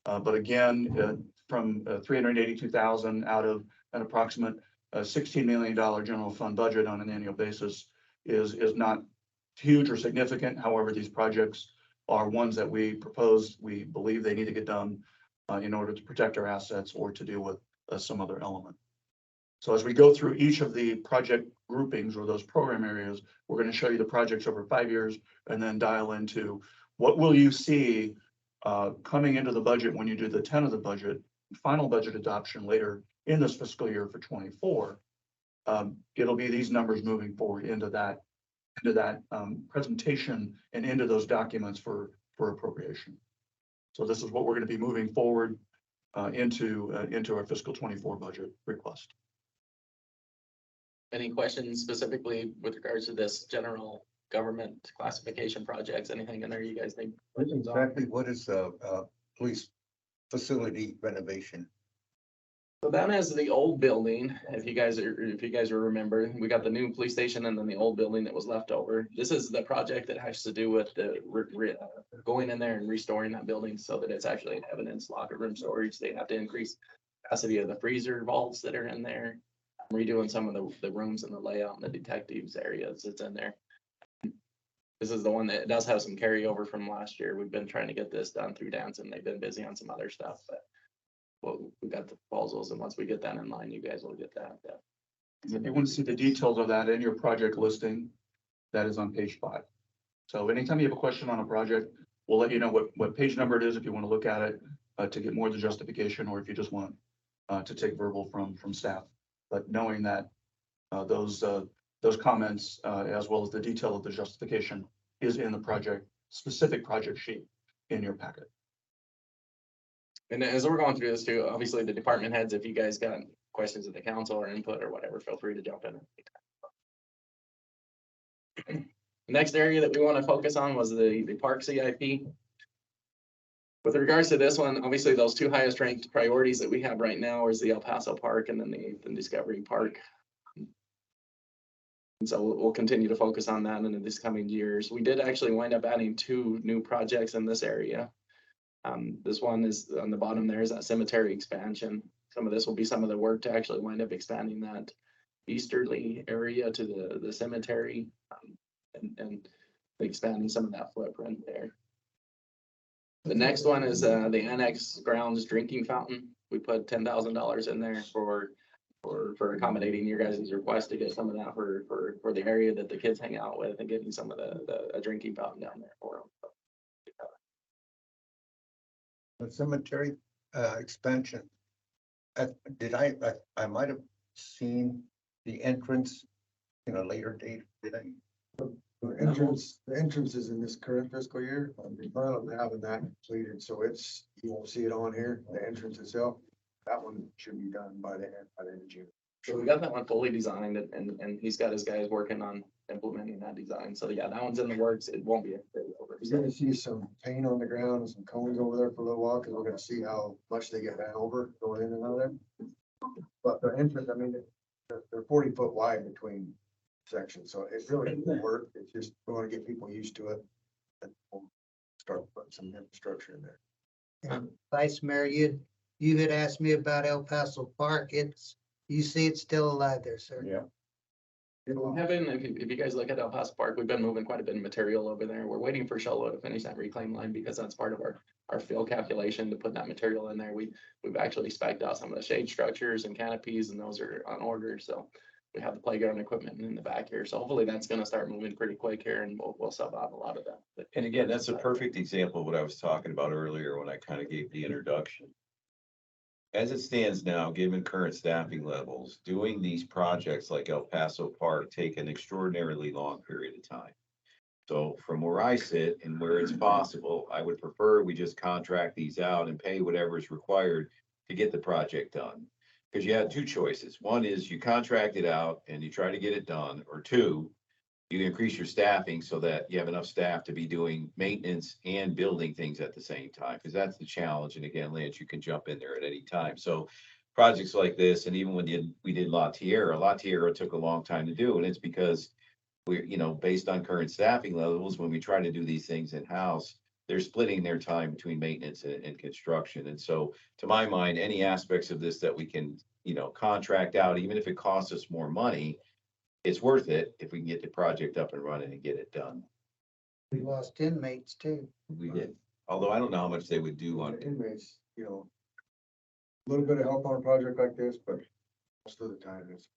But again, from 382,000 out of an approximate $16 million general fund budget on an annual basis is not huge or significant. However, these projects are ones that we propose, we believe they need to get done in order to protect our assets or to deal with some other element. So as we go through each of the project groupings or those program areas, we're going to show you the projects over 5 years and then dial into what will you see coming into the budget when you do the 10 of the budget, final budget adoption later in this fiscal year for 24. It'll be these numbers moving forward into that presentation and into those documents for appropriation. So this is what we're going to be moving forward into our fiscal 24 budget request. Any questions specifically with regards to this general government classification projects? Anything in there you guys think? Exactly, what is police facility renovation? So that is the old building. If you guys remember, we got the new police station and then the old building that was left over. This is the project that has to do with the going in there and restoring that building so that it's actually an evidence locker room storage. They have to increase capacity of the freezer vaults that are in there. Redoing some of the rooms and the layout and the detectives areas that's in there. This is the one that does have some carryover from last year. We've been trying to get this done through dance and they've been busy on some other stuff, but we got the proposals, and once we get that in line, you guys will get that. If you want to see the details of that in your project listing, that is on page 5. So anytime you have a question on a project, we'll let you know what page number it is if you want to look at it to get more of the justification, or if you just want to take verbal from staff. But knowing that those comments, as well as the detail of the justification, is in the specific project sheet in your packet. And as we're going through this too, obviously the department heads, if you guys got questions of the council or input or whatever, feel free to jump in. The next area that we want to focus on was the park CIP. With regards to this one, obviously those two highest ranked priorities that we have right now is the El Paso Park and then the 8th and Discovery Park. And so we'll continue to focus on that in this coming years. We did actually wind up adding 2 new projects in this area. This one is on the bottom there is that cemetery expansion. Some of this will be some of the work to actually wind up expanding that easterly area to the cemetery and expanding some of that footprint there. The next one is the annex grounds drinking fountain. We put $10,000 in there for accommodating your guys' request to get some of that for the area that the kids hang out with and getting some of the drinking fountain down there for them. The cemetery expansion. I might have seen the entrance in a later date, did I? The entrance is in this current fiscal year. We plan on having that completed, so you won't see it on here, the entrance itself. That one should be done by the end of June. So we got that one fully designed and he's got his guys working on implementing that design. So yeah, that one's in the works. It won't be a over. You're gonna see some paint on the ground and some cones over there for a little while, because we're gonna see how much they get ran over going in and out of there. But the entrance, I mean, they're 40-foot wide between sections, so it really won't work. It's just, we wanna get people used to it. And we'll start putting some infrastructure in there. And Vice Mayor, you had asked me about El Paso Park. You see it's still alive there, sir. Yeah. Kevin, if you guys look at El Paso Park, we've been moving quite a bit of material over there. We're waiting for Shell to finish that reclaim line because that's part of our fill calculation to put that material in there. We've actually spec'd out some of the shade structures and canopies, and those are on order. So we have the playground equipment in the back here. So hopefully that's going to start moving pretty quick here, and we'll sub out a lot of that. And again, that's a perfect example of what I was talking about earlier when I kind of gave the introduction. As it stands now, given current staffing levels, doing these projects like El Paso Park take an extraordinarily long period of time. So from where I sit and where it's possible, I would prefer we just contract these out and pay whatever is required to get the project done. Because you have 2 choices. One is you contract it out and you try to get it done, or 2, you increase your staffing so that you have enough staff to be doing maintenance and building things at the same time, because that's the challenge. And again, Lance, you can jump in there at any time. So projects like this, and even when we did La Tierra took a long time to do, and it's because we're, based on current staffing levels, when we try to do these things in-house, they're splitting their time between maintenance and construction. And so to my mind, any aspects of this that we can, contract out, even if it costs us more money, it's worth it if we can get the project up and running and get it done. We lost inmates too. We did. Although I don't know how much they would do on, Inmates, a little bit of help on a project like this, but most of the time it's.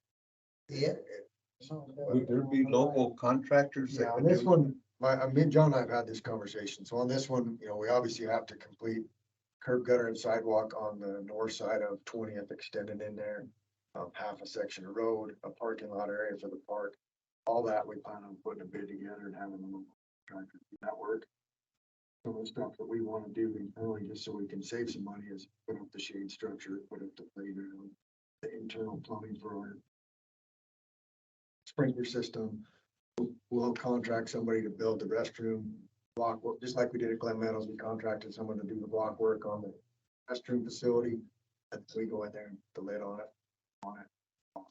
Yeah. Would there be local contractors? that Yeah, on could this do- one, me and John and I have had this conversation. So on this one, we obviously have to complete curb gutter and sidewalk on the north side of 20th extended in there. Half a section of road, a parking lot area for the park. All that we plan on putting a bid together and having them trying to do that work. Some of the stuff that we want to do internally, just so we can save some money, is put up the shade structure, put up the playground, the internal plumbing for our sprinkler system. We'll contract somebody to build the restroom block work, just like we did at Glen Meadows. We contracted someone to do the block work on the restroom facility. And we go in there and put the lid on it,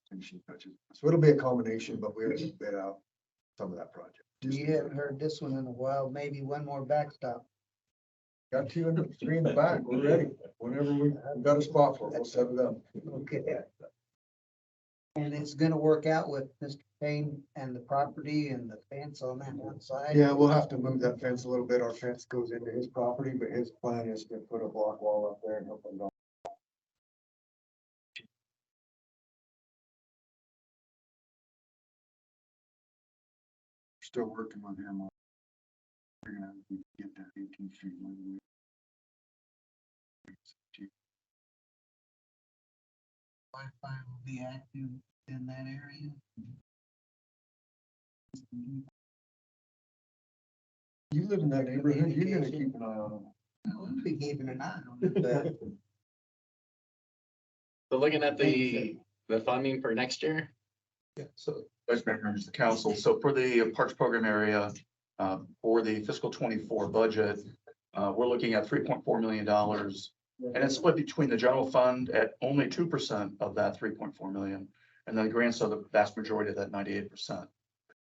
finishing touches. So it'll be a combination, but we're gonna bid out some of that project. You haven't heard this one in a while, maybe one more backstop. Got 2 and 3 in the back. We're ready. Whenever we've got a spot for it, we'll set it up. Okay. And it's gonna work out with Mr. Payne and the property and the fence on that one side? Yeah, we'll have to move that fence a little bit. Our fence goes into his property, but his plan is to put a block wall up there and help him. Still working with him on. We're gonna have to get that 18th Street one. Wi-Fi will be active in that area. You live in that neighborhood, you're gonna keep an eye on him. I'll be keeping an eye on it, but So looking at the funding for next year, Yeah, so Vice Mayor, members of the council, so for the Parks Program area, for the fiscal 24 budget, we're looking at $3.4 million. And it's split between the general fund at only 2% of that 3.4 million. And then grants are the vast majority of that 98%.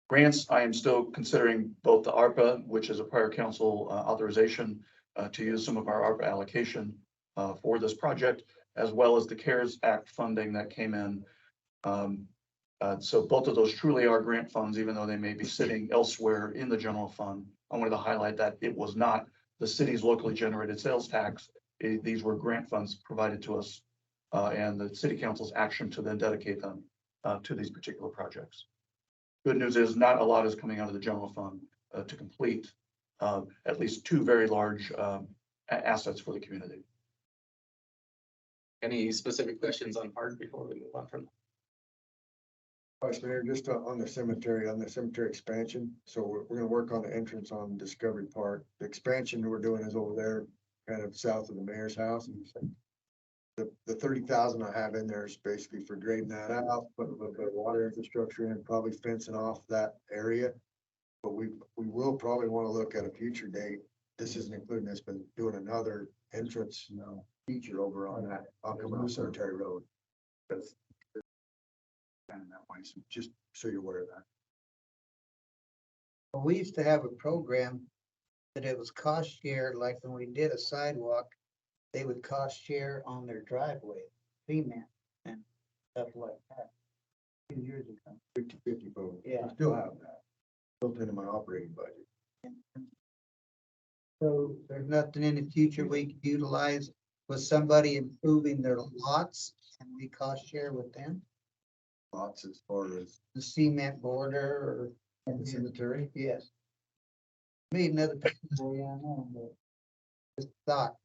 Grants, I am still considering both the ARPA, which is a prior council authorization to use some of our ARPA allocation for this project, as well as the CARES Act funding that came in. So both of those truly are grant funds, even though they may be sitting elsewhere in the general fund. I wanted to highlight that it was not the city's locally generated sales tax. These were grant funds provided to us and the city council's action to then dedicate them to these particular projects. Good news is not a lot is coming out of the general fund to complete at least 2 very large assets for the community. any specific questions on park before we move on from? Vice Mayor, just on the cemetery expansion. So we're gonna work on the entrance on Discovery Park. The expansion we're doing is over there, kind of south of the mayor's house. The 30,000 I have in there is basically for grading that out, putting a little bit of water infrastructure in, probably fencing off that area. But we will probably want to look at a future date. This isn't including this, but doing another entrance, feature over on that, on Cemetery Road. That's kind of that way, so just so you're aware of that. we used to have a program that it was cost share, like when we did a sidewalk, they would cost share on their driveway, cement and stuff like that. 2 years ago. 50/50 vote. Yeah. I still have that built into my operating budget. So there's nothing in the future we could utilize with somebody improving their lots and we cost share with them? Lots as far as The cement border or? the cemetery. Yes. Made another. Yeah, I know, but just thought.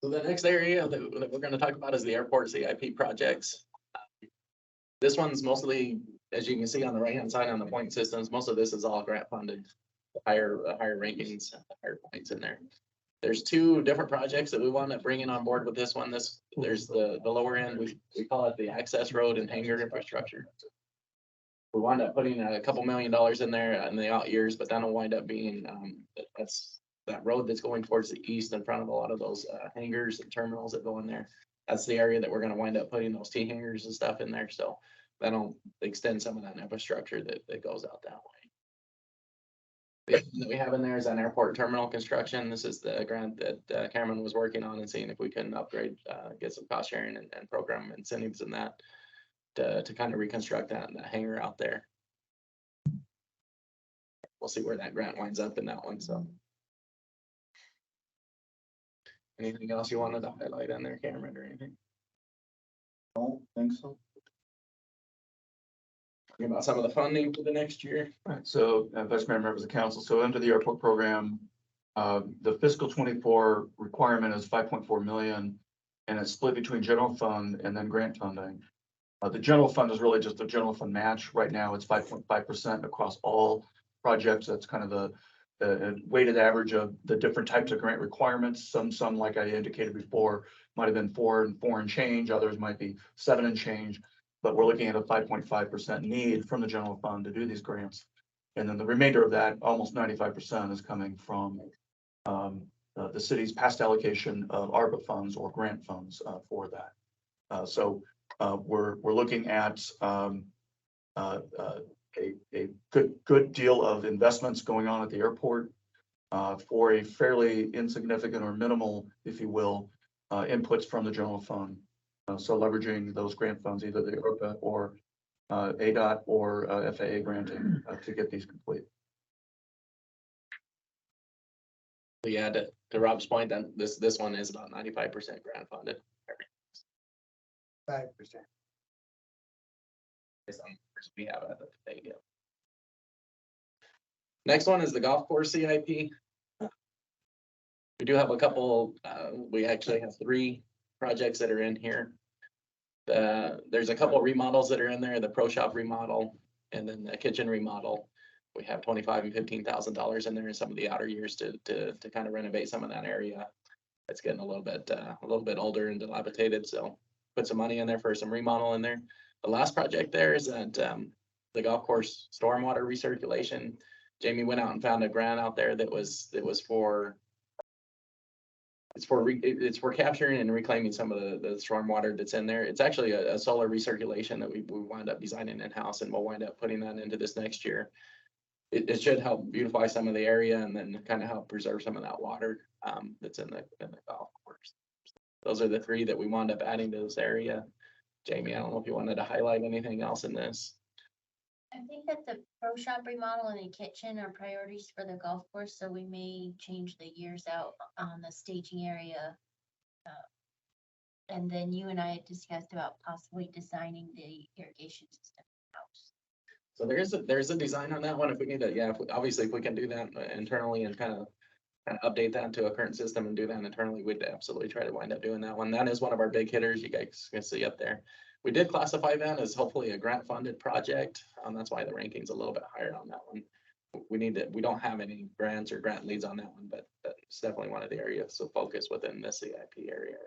So the next area that we're gonna talk about is the airport CIP projects. This one's mostly, as you can see on the right-hand side on the point systems, most of this is all grant funded. Higher rankings, higher points in there. There's two different projects that we want to bring in on board with this one. There's the lower end, we call it the access road and hangar infrastructure. We wind up putting a couple $1 million in there in the out years, but that'll wind up being, that's that road that's going towards the east in front of a lot of those hangars and terminals that go in there. That's the area that we're gonna wind up putting those T hangars and stuff in there, so that'll extend some of that infrastructure that goes out that way. The other thing that we have in there is an airport terminal construction. This is the grant that Cameron was working on and seeing if we can upgrade, get some cost sharing and program incentives in that to kind of reconstruct that hangar out there. We'll see where that grant winds up in that one, so. Anything else you wanted to highlight on there, Cameron, or anything? Don't think so. Talking about some of the funding for the next year. Right, so, Vice Mayor, members of council, so under the airport program, the fiscal 24 requirement is 5.4 million, and it's split between general fund and then grant funding. The general fund is really just a general fund match. Right now, it's 5.5% across all projects. That's kind of the weighted average of the different types of grant requirements. Some, like I indicated before, might have been 4 and change, others might be 7 and change. But we're looking at a 5.5% need from the general fund to do these grants. And then the remainder of that, almost 95%, is coming from the city's past allocation of ARPA funds or grant funds for that. So we're looking at a good deal of investments going on at the airport for a fairly insignificant or minimal, if you will, inputs from the general fund. So leveraging those grant funds, either the ARPA or ADOT or FAA granting to get these complete. Yeah, to Rob's point, then this one is about 95% grant funded. 5%. Based on numbers we have at the FAA deal. Next one is the golf course CIP. We do have a couple, we actually have 3 projects that are in here. There's a couple remodels that are in there, the pro shop remodel and then the kitchen remodel. We have $25,000 and $15,000 in there in some of the outer years to kind of renovate some of that area. It's getting a little bit older and dilapidated, so put some money in there for some remodel in there. The last project there is that the golf course stormwater recirculation. Jamie went out and found a grant out there that was for capturing and reclaiming some of the stormwater that's in there. It's actually a solar recirculation that we wind up designing in-house, and we'll wind up putting that into this next year. It should help beautify some of the area and then kind of help preserve some of that water that's in the golf course. Those are the 3 that we wound up adding to this area. Jamie, I don't know if you wanted to highlight anything else in this. I think that the pro shop remodel and the kitchen are priorities for the golf course, so we may change the years out on the staging area. And then you and I had discussed about possibly designing the irrigation system house. So there's a design on that one. If we need to, obviously if we can do that internally and kind of update that to a current system and do that internally, we'd absolutely try to wind up doing that one. That is one of our big hitters. You guys can see up there. We did classify that as hopefully a grant funded project. That's why the ranking's a little bit higher on that one. We don't have any grants or grant leads on that one, but it's definitely one of the areas of focus within the CIP area.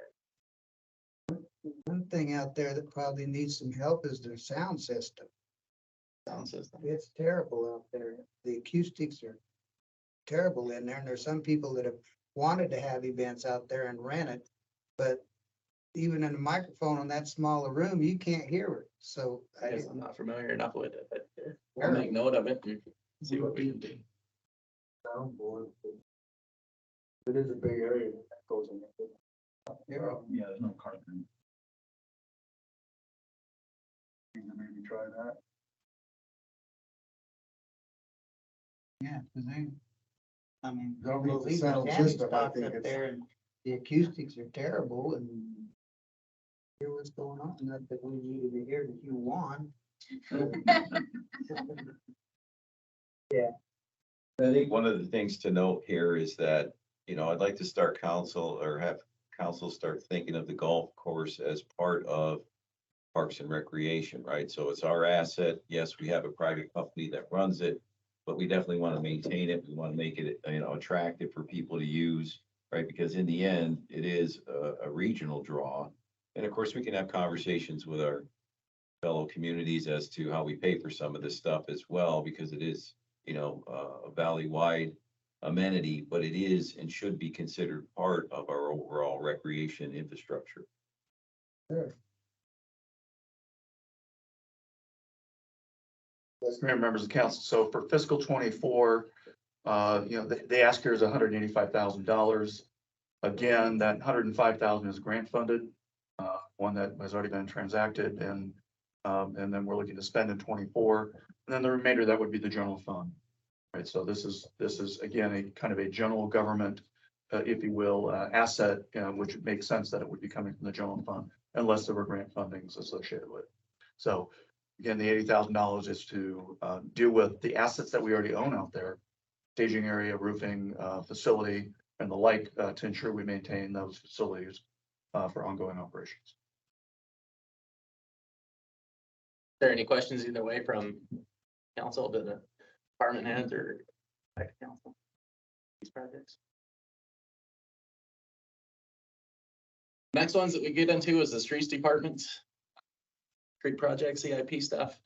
One thing out there that probably needs some help is their sound system. It's terrible out there. The acoustics are terrible in there, and there's some people that have wanted to have events out there and rent it, but even in a microphone on that smaller room, you can't hear it. So I'm not familiar enough with it, but we'll make note of it and see what we can do. Soundboard. It is a big area that goes in there. Yeah, there's no carpet. You can maybe try that. Yeah, because I mean, Don't need the even sound Tammy's system, I talked think up it's- there, and the acoustics are terrible, and hear what's going on. Not that we needed to hear that you won. Yeah. I think one of the things to note here is that, I'd like to start council or have council start thinking of the golf course as part of Parks and Recreation, right? So it's our asset. Yes, we have a private company that runs it, but we definitely want to maintain it. We want to make it, attractive for people to use. right? Because in the end, it is a regional draw. And of course, we can have conversations with our fellow communities as to how we pay for some of this stuff as well, because it is, a valley-wide amenity, but it is and should be considered part of our overall recreation infrastructure. Mayor, members of council, so for fiscal 24, the ask here is $185,000. Again, that 105,000 is grant funded, one that has already been transacted, and then we're looking to spend in 24, and then the remainder that would be the general fund. Right, so this is again a kind of a general government, if you will, asset, which makes sense that it would be coming from the general fund unless there were grant fundings associated with it. So again, the $80,000 is to deal with the assets that we already own out there, staging area, roofing, facility, and the like, to ensure we maintain those facilities for ongoing operations. Are there any questions either way from council to the department heads or back to council? These projects. Next ones that we get into is the streets department. Street project, CIP stuff.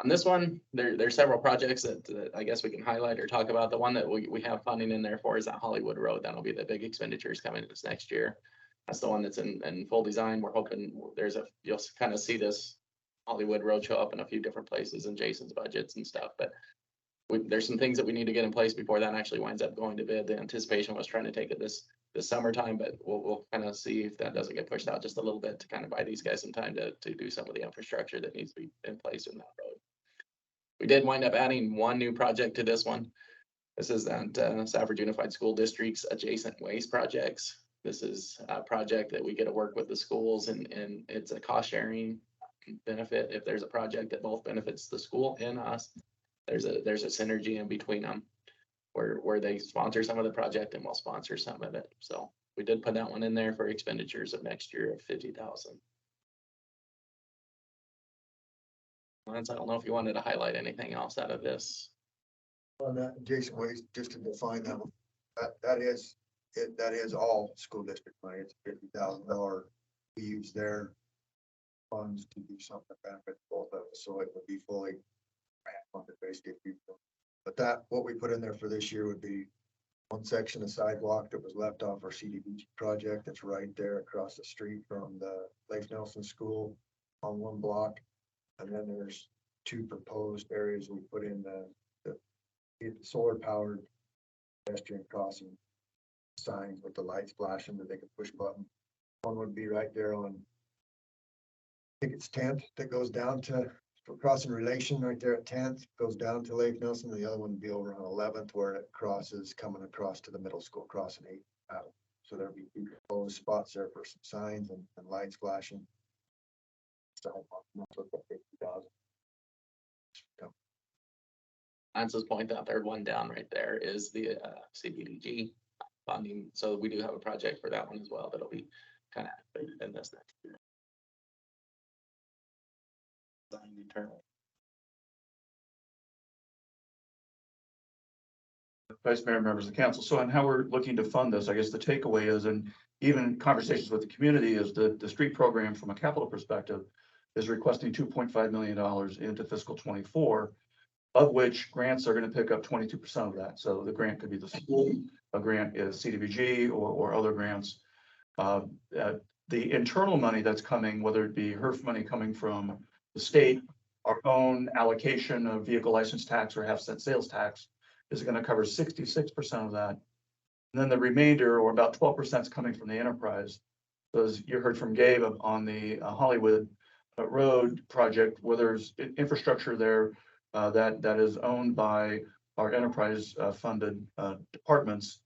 On this one, there's several projects that I guess we can highlight or talk about. The one that we have funding in there for is that Hollywood Road. That'll be the big expenditures coming this next year. That's the one that's in full design. We're hoping you'll kind of see this Hollywood Road show up in a few different places in Jason's budgets and stuff, but there's some things that we need to get in place before that actually winds up going to bid. The anticipation was trying to take it this summertime, but we'll kind of see if that doesn't get pushed out just a little bit to kind of buy these guys some time to do some of the infrastructure that needs to be in place in that road. We did wind up adding one new project to this one. This is that Stafford Unified School District's adjacent waste projects. This is a project that we get to work with the schools, and it's a cost sharing benefit. If there's a project that both benefits the school and us, there's a synergy in between them where they sponsor some of the project and we'll sponsor some of it. So we did put that one in there for expenditures of next year of 50,000. Lance, I don't know if you wanted to highlight anything else out of this. On that adjacent waste, just to define them, that is all school district money. It's $50,000. We use their funds to do something that benefits both of us, so it would be fully grant funded basically. But what we put in there for this year would be one section of sidewalk that was left off our CDBG project that's right there across the street from the Leif Nelson School on one block. And then there's two proposed areas we put in the solar powered pedestrian crossing signs with the lights flashing that they could push button. One would be right there on, I think it's 10th that goes down to, for crossing relation right there at 10th, goes down to Lake Nelson. The other one would be over on 11th where it crosses, coming across to the middle school, crossing 8th out. So there'll be two proposed spots there for some signs and lights flashing. Lance's point, that third one down right there is the CBDG funding. So we do have a project for that one as well that'll be kind of in this next year. Vice Mayor, members of the council. So on how we're looking to fund this, I guess the takeaway is, and even conversations with the community, is that the street program from a capital perspective is requesting $2.5 million into fiscal 24, of which grants are going to pick up 22% of that. So the grant could be the school, a grant is CDBG or other grants. The internal money that's coming, whether it be HERF money coming from the state, our own allocation of vehicle license tax or half-cent sales tax, is going to cover 66% of that. And then the remainder, or about 12%, is coming from the enterprise. So as you heard from Gabe on the Hollywood Road project, where there's infrastructure there that is owned by our enterprise funded departments,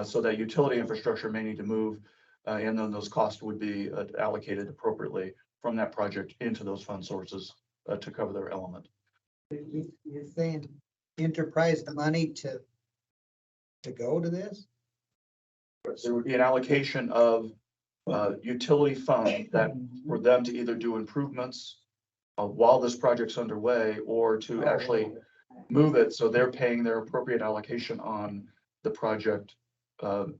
so that utility infrastructure may need to move, and then those costs would be allocated appropriately from that project into those fund sources to cover their element. You're saying enterprise the money to go to this? There would be an allocation of utility fund that for them to either do improvements while this project's underway, or to actually move it so they're paying their appropriate allocation on the project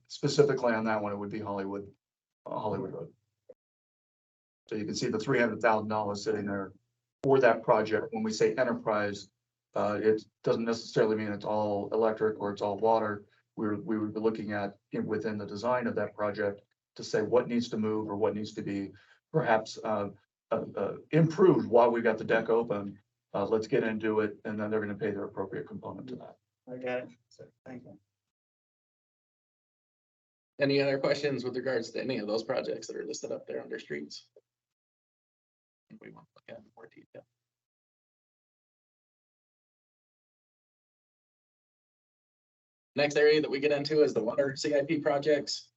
specifically on that one, it would be Hollywood Road. So you can see the $300,000 sitting there for that project. When we say enterprise, it doesn't necessarily mean it's all electric or it's all water. We would be looking at within the design of that project to say what needs to move or what needs to be perhaps improved while we've got the deck open. Let's get into it, and then they're going to pay their appropriate component to that. I got it. So, thank you. Any other questions with regards to any of those projects that are listed up there under streets? We want to look at in more detail. Next area that we get into is the water CIP projects.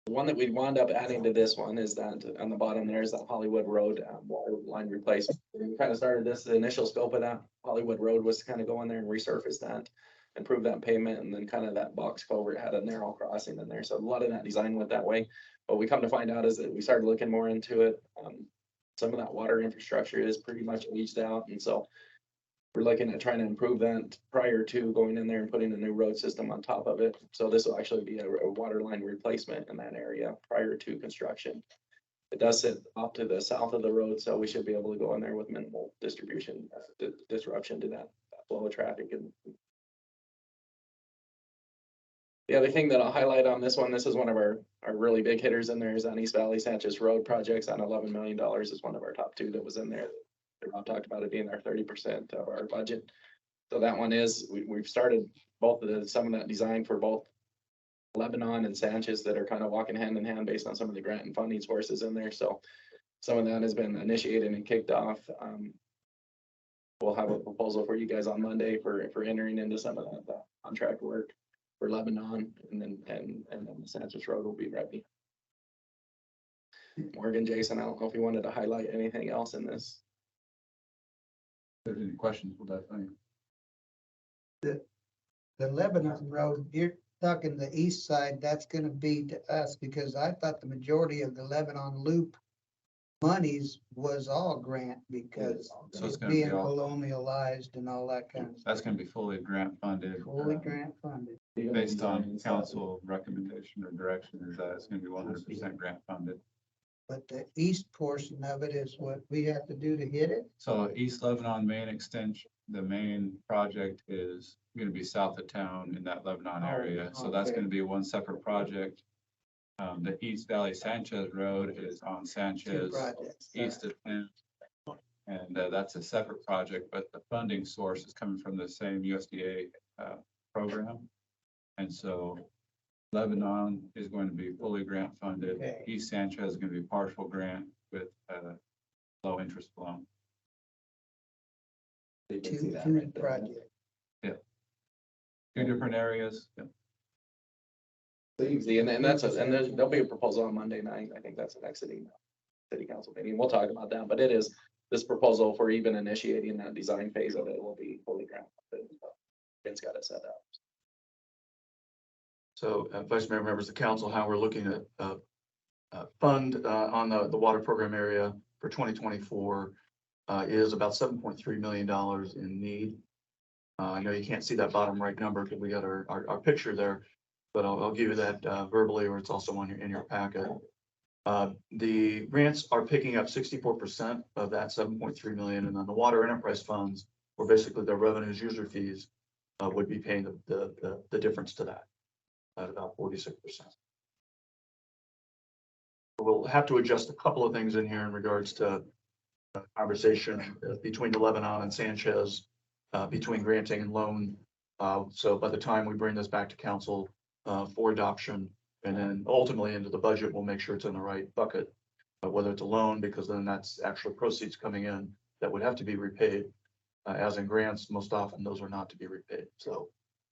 The one that we wound up adding to this one is that on the bottom there is that Hollywood Road water line replacement. We kind of started this, the initial scope of that Hollywood Road was to kind of go in there and resurface that, improve that pavement, and then kind of that box culvert had a narrow crossing in there. So a lot of that design went that way. What we come to find out is that we started looking more into it. Some of that water infrastructure is pretty much leached out, and so we're looking at trying to improve that prior to going in there and putting a new road system on top of it. So this will actually be a water line replacement in that area prior to construction. It does sit off to the south of the road, so we should be able to go in there with minimal disruption to that flow of traffic. And the other thing that I'll highlight on this one, this is one of our really big hitters in there, is on East Valley Sanchez Road projects on $11 million is one of our top two that was in there. Rob talked about it being our 30% of our budget. So that one is, we've started both of the, some of that design for both Lebanon and Sanchez that are kind of walking hand in hand based on some of the grant and funding sources in there. So some of that has been initiated and kicked off. We'll have a proposal for you guys on Monday for entering into some of that contract work for Lebanon, and then the Sanchez Road will be ready. Morgan, Jason, I don't know if you wanted to highlight anything else in this. If there's any questions, we'll definitely. The Lebanon Road, you're talking the east side, that's gonna be to us, because I thought the majority of the Lebanon Loop monies was all grant, because So it's it's gonna be being all, colonialized and all that kind of that's stuff. gonna be fully grant funded. Fully grant funded. Based on council recommendation or direction, is that it's gonna be 100% grant funded. But the east portion of it is what we have to do to hit it. So East Lebanon main extension, the main project is gonna be south of town in that Lebanon area. So that's okay. gonna be one separate project. The East Valley Sanchez Road is on Two Sanchez, projects. east of town. And that's a separate project, but the funding source is coming from the same USDA program. And so Lebanon is going to be fully grant funded. Okay. East Sanchez is going to be partial grant with low interest loan. Two projects. Two different areas. Yeah. So you see, and there'll be a proposal on Monday night. I think that's the next city council meeting. We'll talk about that, but it is this proposal for even initiating that design phase of it will be fully grant funded. Ben's got it set up. So, Vice Mayor, members of the council, how we're looking at fund on the water program area for 2024 is about $7.3 million in need. I know you can't see that bottom right number because we got our picture there, but I'll give you that verbally, or it's also in your packet. The grants are picking up 64% of that 7.3 million, and then the water enterprise funds, or basically their revenues, user fees, would be paying the difference to that at about 46%. We'll have to adjust a couple of things in here in regards to conversation between the Lebanon and Sanchez, between granting and loan. So by the time we bring this back to council for adoption, and then ultimately into the budget, we'll make sure it's in the right bucket, whether it's a loan, because then that's actually proceeds coming in that would have to be repaid. As in grants, most often those are not to be repaid. So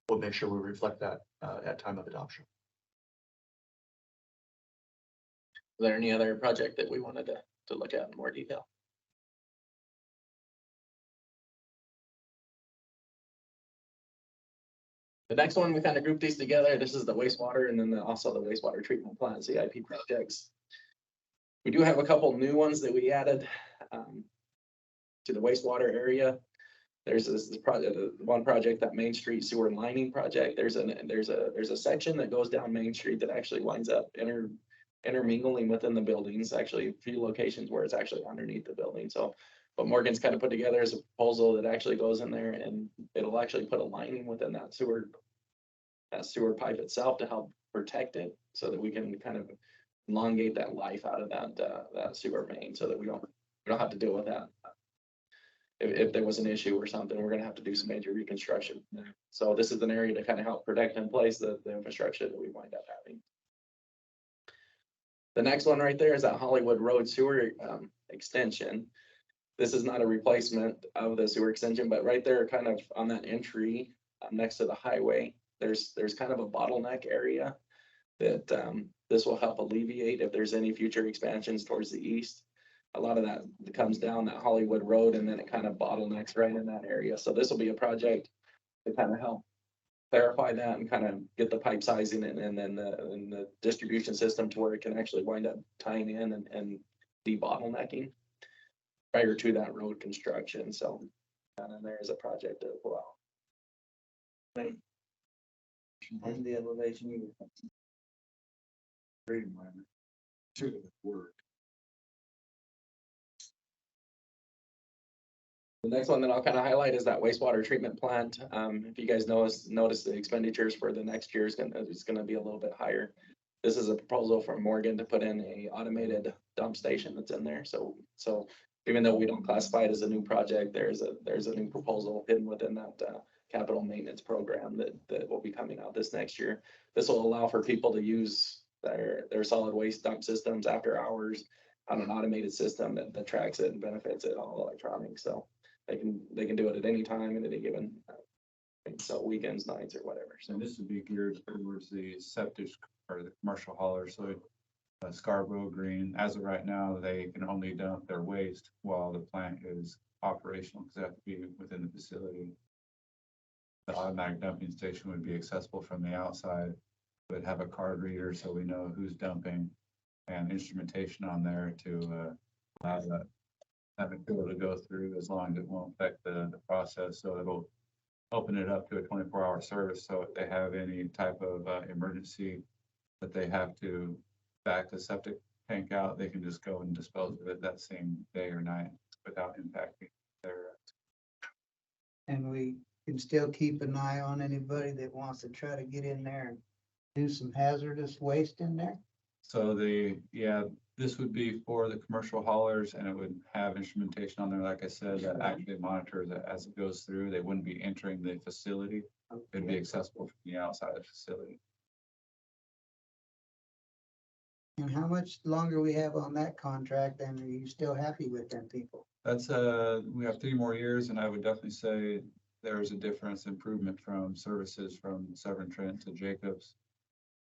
we'll make sure we reflect that at time of adoption. Is there any other project that we wanted to look at in more detail? The next one, we kind of grouped these together. This is the wastewater, and then also the wastewater treatment plant CIP projects. We do have a couple new ones that we added to the wastewater area. There's this project, one project, that Main Street sewer lining project. There's a section that goes down Main Street that actually winds up intermingling within the buildings, actually a few locations where it's actually underneath the building. So what Morgan's kind of put together is a proposal that actually goes in there, and it'll actually put a lining within that sewer pipe itself to help protect it, so that we can kind of elongate that life out of that sewer main, so that we don't have to deal with that. If there was an issue or something, we're gonna have to do some major reconstruction. So this is an area to kind of help protect and place the infrastructure that we wind up having. The next one right there is that Hollywood Road sewer extension. This is not a replacement of the sewer extension, but right there, kind of on that entry next to the highway, there's kind of a bottleneck area that this will help alleviate if there's any future expansions towards the east. A lot of that comes down that Hollywood Road, and then it kind of bottlenecks right in that area. So this will be a project to kind of help clarify that and kind of get the pipe sizing and then the distribution system to where it can actually wind up tying in and debottlenecking prior to that road construction. So, and then there's a project as well. And the elevation. Great environment. To the work. The next one that I'll kind of highlight is that wastewater treatment plant. If you guys notice the expenditures for the next year is gonna be a little bit higher. This is a proposal from Morgan to put in a automated dump station that's in there. So even though we don't classify it as a new project, there's a new proposal hidden within that capital maintenance program that will be coming out this next year. This will allow for people to use their solid waste dump systems after hours on an automated system that tracks it and benefits it all electronic. So they can do it at any time at any given, so weekends, nights, or whatever. So And this would be geared towards the septic or the commercial hauler, so Scarborough Green, as of right now, they can only dump their waste while the plant is operational, because they have to be within the facility. The automatic dumping station would be accessible from the outside, would have a card reader so we know who's dumping, and instrumentation on there to allow that material to go through, as long as it won't affect the process. So it'll open it up to a 24-hour service. So if they have any type of emergency that they have to back the septic tank out, they can just go and dispose of it that same day or night without impacting their. And we can still keep an eye on anybody that wants to try to get in there and do some hazardous waste in there. So this would be for the commercial haulers, and it would have instrumentation on there, like I said, that actually monitors it as it goes through. They wouldn't be entering the facility. It'd be accessible from the outside of the facility. And how much longer we have on that contract, and are you still happy with them people? That's we have 3 more years, and I would definitely say there's a difference improvement from services from Severn Trent to Jacobs.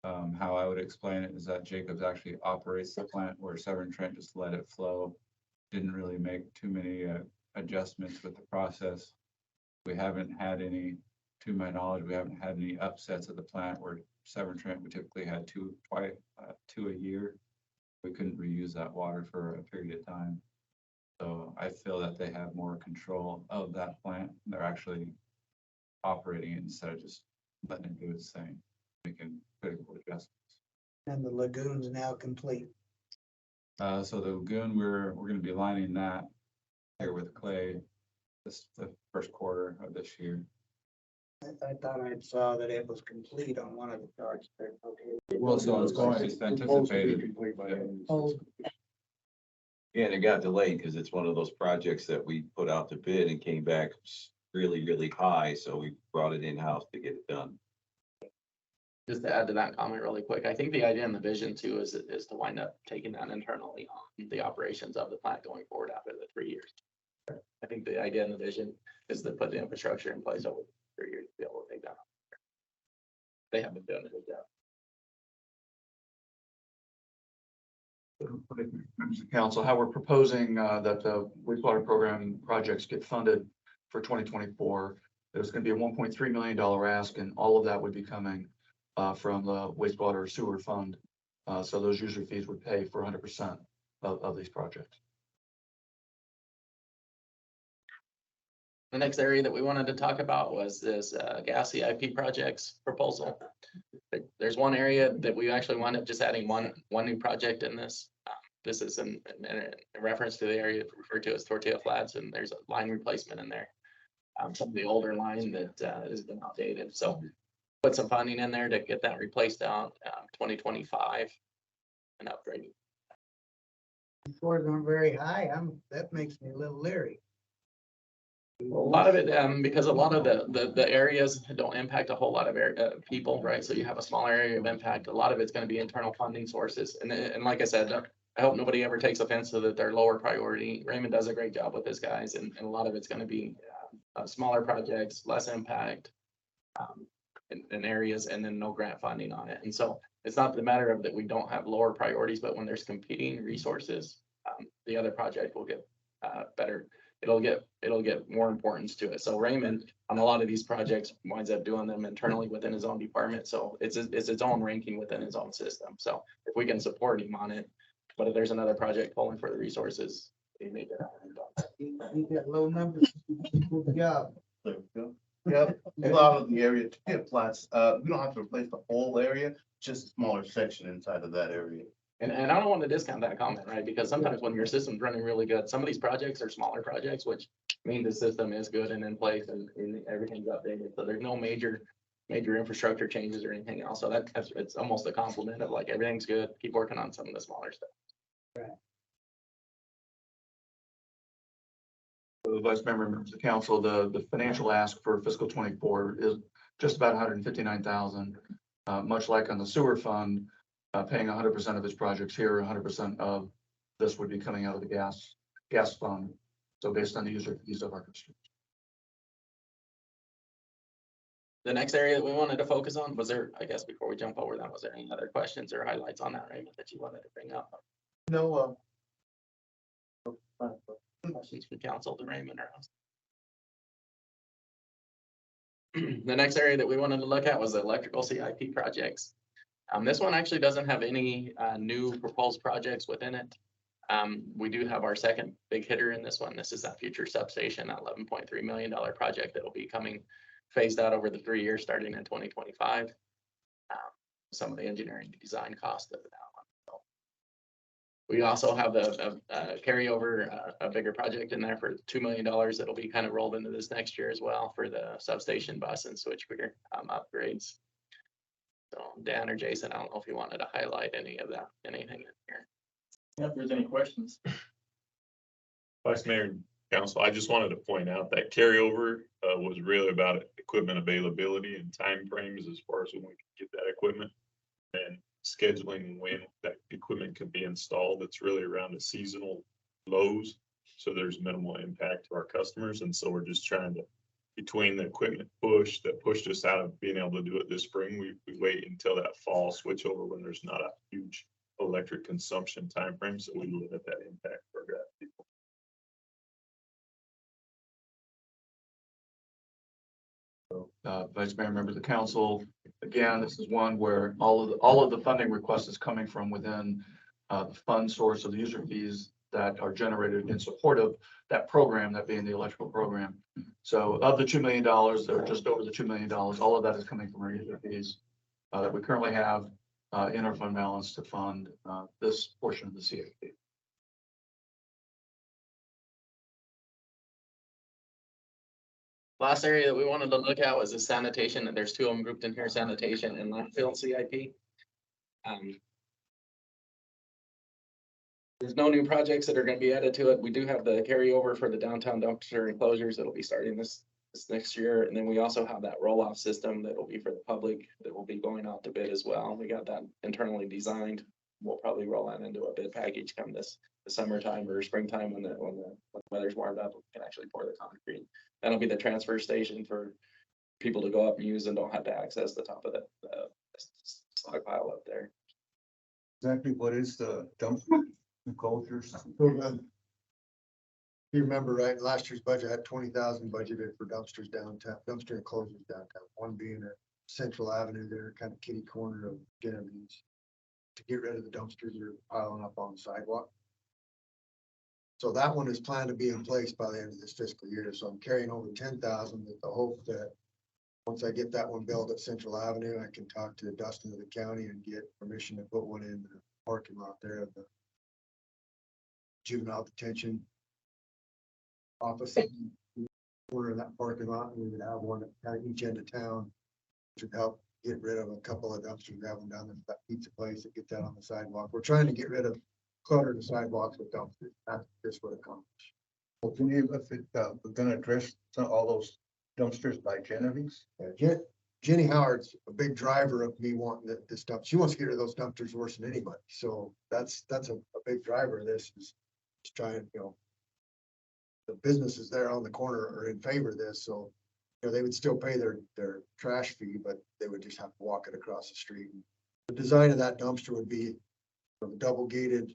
How I would explain it is that Jacobs actually operates the plant, where Severn Trent just let it flow. Didn't really make too many adjustments with the process. We haven't had any, to my knowledge, we haven't had any upsets at the plant, where Severn Trent, we typically had two a year. We couldn't reuse that water for a period of time. So I feel that they have more control of that plant. They're actually operating it instead of just letting it do its thing, making critical adjustments. And the lagoon's now complete. So the lagoon, we're going to be lining that here with clay the first quarter of this year. I thought I saw that it was complete on one of the charts there. Okay. Well, so it's going, it's anticipated. Complete by the end. Oh, Yeah, and it got delayed because it's one of those projects that we put out to bid and came back really, really high. So we brought it in-house to get it done. Just to add to that comment really quick, I think the idea and the vision too is to wind up taking that internally on the operations of the plant going forward after the 3 years. I think the idea and the vision is to put the infrastructure in place over 3 years to be able to take that. They have been doing a good job. Council, how we're proposing that the wastewater program projects get funded for 2024. There's going to be a $1.3 million ask, and all of that would be coming from the wastewater sewer fund. So those user fees would pay for 100% of these projects. The next area that we wanted to talk about was this gas CIP projects proposal. There's one area that we actually wound up just adding one new project in this. This is in reference to the area referred to as Tortilla Flats, and there's a line replacement in there. Some of the older line that has been outdated, so put some funding in there to get that replaced out 2025 and upgraded. Scores aren't very high. That makes me a little leery. A lot of it, because a lot of the areas don't impact a whole lot of people, right? So you have a smaller area of impact. A lot of it's gonna be internal funding sources. And like I said, I hope nobody ever takes offense to that they're lower priority. Raymond does a great job with his guys, and a lot of it's gonna be smaller projects, less impact in areas, and then no grant funding on it. And so it's not the matter of that we don't have lower priorities, but when there's competing resources, the other project will get better. It'll get more importance to it. So Raymond, on a lot of these projects, winds up doing them internally within his own department. So it's its own ranking within his own system. So if we can support him on it, but if there's another project pulling for the resources, he may get it. You got low numbers. Good job. Yep, a lot of the area, Tortilla Flats, we don't have to replace the whole area, just a smaller section inside of that area. And I don't want to discount that comment, right? Because sometimes when your system's running really good, some of these projects are smaller projects, which mean the system is good and in place and everything's updated. So there's no major infrastructure changes or anything else. So it's almost a compliment of like, everything's good, keep working on some of the smaller stuff. The vice member, members of the council, the financial ask for fiscal 24 is just about 159,000. Much like on the sewer fund, paying 100% of its projects here, 100% of this would be coming out of the gas fund. So based on the user fees of our customers. The next area that we wanted to focus on, was there, I guess before we jump over that, was there any other questions or highlights on that, Raymond, that you wanted to bring up? No, Questions from council to Raymond or us? The next area that we wanted to look at was the electrical CIP projects. This one actually doesn't have any new proposed projects within it. We do have our second big hitter in this one. This is that future substation, that $11.3 million project that will be coming phased out over the 3 years starting in 2025. Some of the engineering design cost of that one. So we also have the carryover, a bigger project in there for $2 million. That'll be kind of rolled into this next year as well for the substation bus and switchgear upgrades. So Dan or Jason, I don't know if you wanted to highlight anything in here. Yeah, if there's any questions. Vice Mayor and Council, I just wanted to point out that carryover was really about equipment availability and timeframes as far as when we can get that equipment and scheduling when that equipment can be installed. It's really around the seasonal lows, so there's minimal impact to our customers. And so we're just trying to, between the equipment push that pushed us out of being able to do it this spring, we wait until that fall switch over when there's not a huge electric consumption timeframe, so we limit that impact for our people. Vice Mayor, members of the council, again, this is one where all of the funding request is coming from within the fund source of the user fees that are generated in support of that program, that being the electrical program. So of the $2 million, or just over the $2 million, all of that is coming from our user fees that we currently have in our fund balance to fund this portion of the CIP. Last area that we wanted to look at was the sanitation, and there's two of them grouped in here, sanitation and landfill CIP. There's no new projects that are going to be added to it. We do have the carryover for the downtown dumpster enclosures that'll be starting this next year. And then we also have that roll-off system that will be for the public that will be going out to bid as well. We got that internally designed. We'll probably roll that into a bid package come the summertime or springtime when the weather's warmed up, we can actually pour the concrete. That'll be the transfer station for people to go up and use and don't have to access the top of the stockpile up there. Exactly what is the dump enclosures? You remember, right, last year's budget had 20,000 budgeted for dumpsters downtown, dumpster enclosures downtown, one being at Central Avenue there, kind of kitty corner of Genevieve's, to get rid of the dumpsters that are piling up on the sidewalk. So that one is planned to be in place by the end of this fiscal year, so I'm carrying over 10,000 with the hope that once I get that one built at Central Avenue, I can talk to Dustin of the county and get permission to put one in the parking lot there at the juvenile detention office. Corner of that parking lot, and we would have one at kind of each end of town, which would help get rid of a couple of dumpsters. We have them down there at that pizza place and get that on the sidewalk. We're trying to get rid of clutter the sidewalks with dumpsters. That's just what it comes. Well, can you, if it, we're gonna address all those dumpsters by Genevieve's? Jenny Howard's a big driver of me wanting this stuff. She wants to get rid of those dumpsters worse than anybody. So that's a big driver of this is trying, the businesses there on the corner are in favor of this, so, they would still pay their trash fee, but they would just have to walk it across the street. The design of that dumpster would be a double gated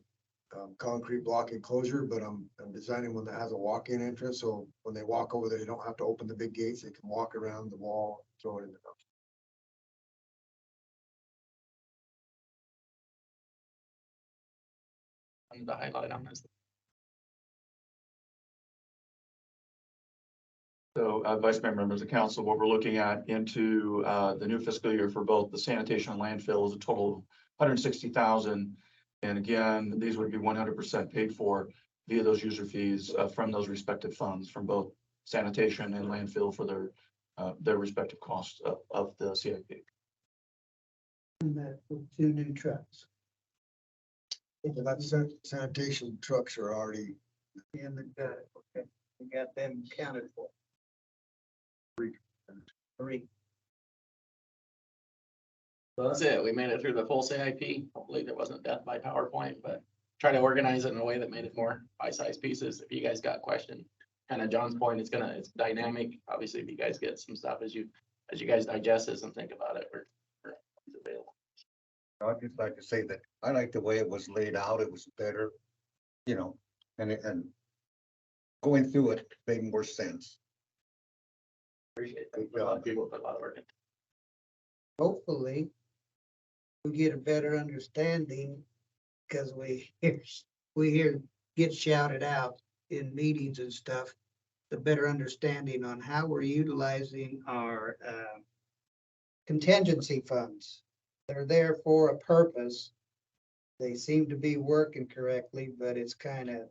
concrete block enclosure, but I'm designing one that has a walk-in entrance, so when they walk over there, they don't have to open the big gates, they can walk around the wall, throw it in the dumpster. And the highlight on this. So, Vice Mayor, members of council, what we're looking at into the new fiscal year for both the sanitation and landfill is a total of 160,000. And again, these would be 100% paid for via those user fees from those respective funds from both sanitation and landfill for their respective costs of the CIP. And that with 2 new trucks And that sanitation trucks are already in the gut. Okay, we got them counted for. 3. So that's it. We made it through the full CIP. Hopefully there wasn't death by PowerPoint, but try to organize it in a way that made it more bite-sized pieces. If you guys got questions, kind of John's point, it's dynamic. Obviously, if you guys get some stuff as you guys digest this and think about it, we're available. I'd just like to say that I like the way it was laid out. It was better, and going through it made more sense. Appreciate that. A lot of people put a lot of work in. Hopefully, we get a better understanding because we hear get shouted out in meetings and stuff, the better understanding on how we're utilizing our contingency funds. They're there for a purpose. They seem to be working correctly, but it's kind of,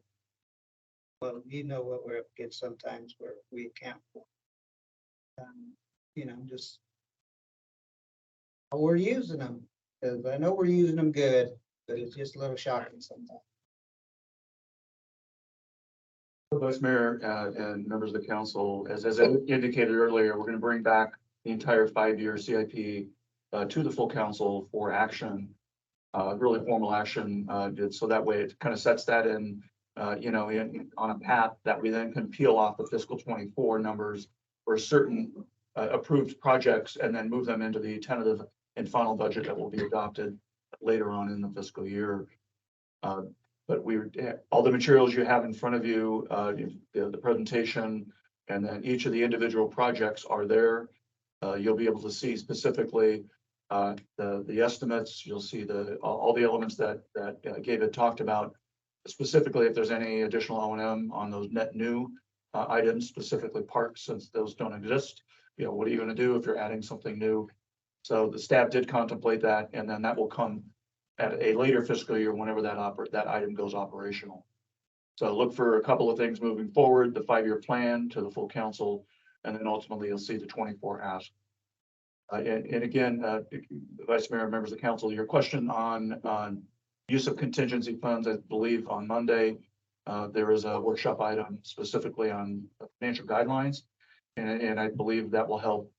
well, what we're up against sometimes where we account for. Just how we're using them, because I know we're using them good, but it's just a little shocking sometimes. Vice Mayor and members of the council, as I indicated earlier, we're going to bring back the entire 5-year CIP to the full council for action, really formal action. So that way it kind of sets that in, on a path that we then can peel off the fiscal 24 numbers for certain approved projects and then move them into the tentative and final budget that will be adopted later on in the fiscal year. But all the materials you have in front of you, the presentation, and then each of the individual projects are there. You'll be able to see specifically the estimates. You'll see all the elements that Gabe had talked about. Specifically, if there's any additional O&M on those net new items, specifically parks, since those don't exist. What are you going to do if you're adding something new? So the staff did contemplate that, and then that will come at a later fiscal year whenever that item goes operational. So look for a couple of things moving forward, the 5-year plan to the full council, and then ultimately you'll see the 24 ask. And again, Vice Mayor, members of the council, your question on use of contingency funds, I believe on Monday, there is a workshop item specifically on financial guidelines. And I believe that will help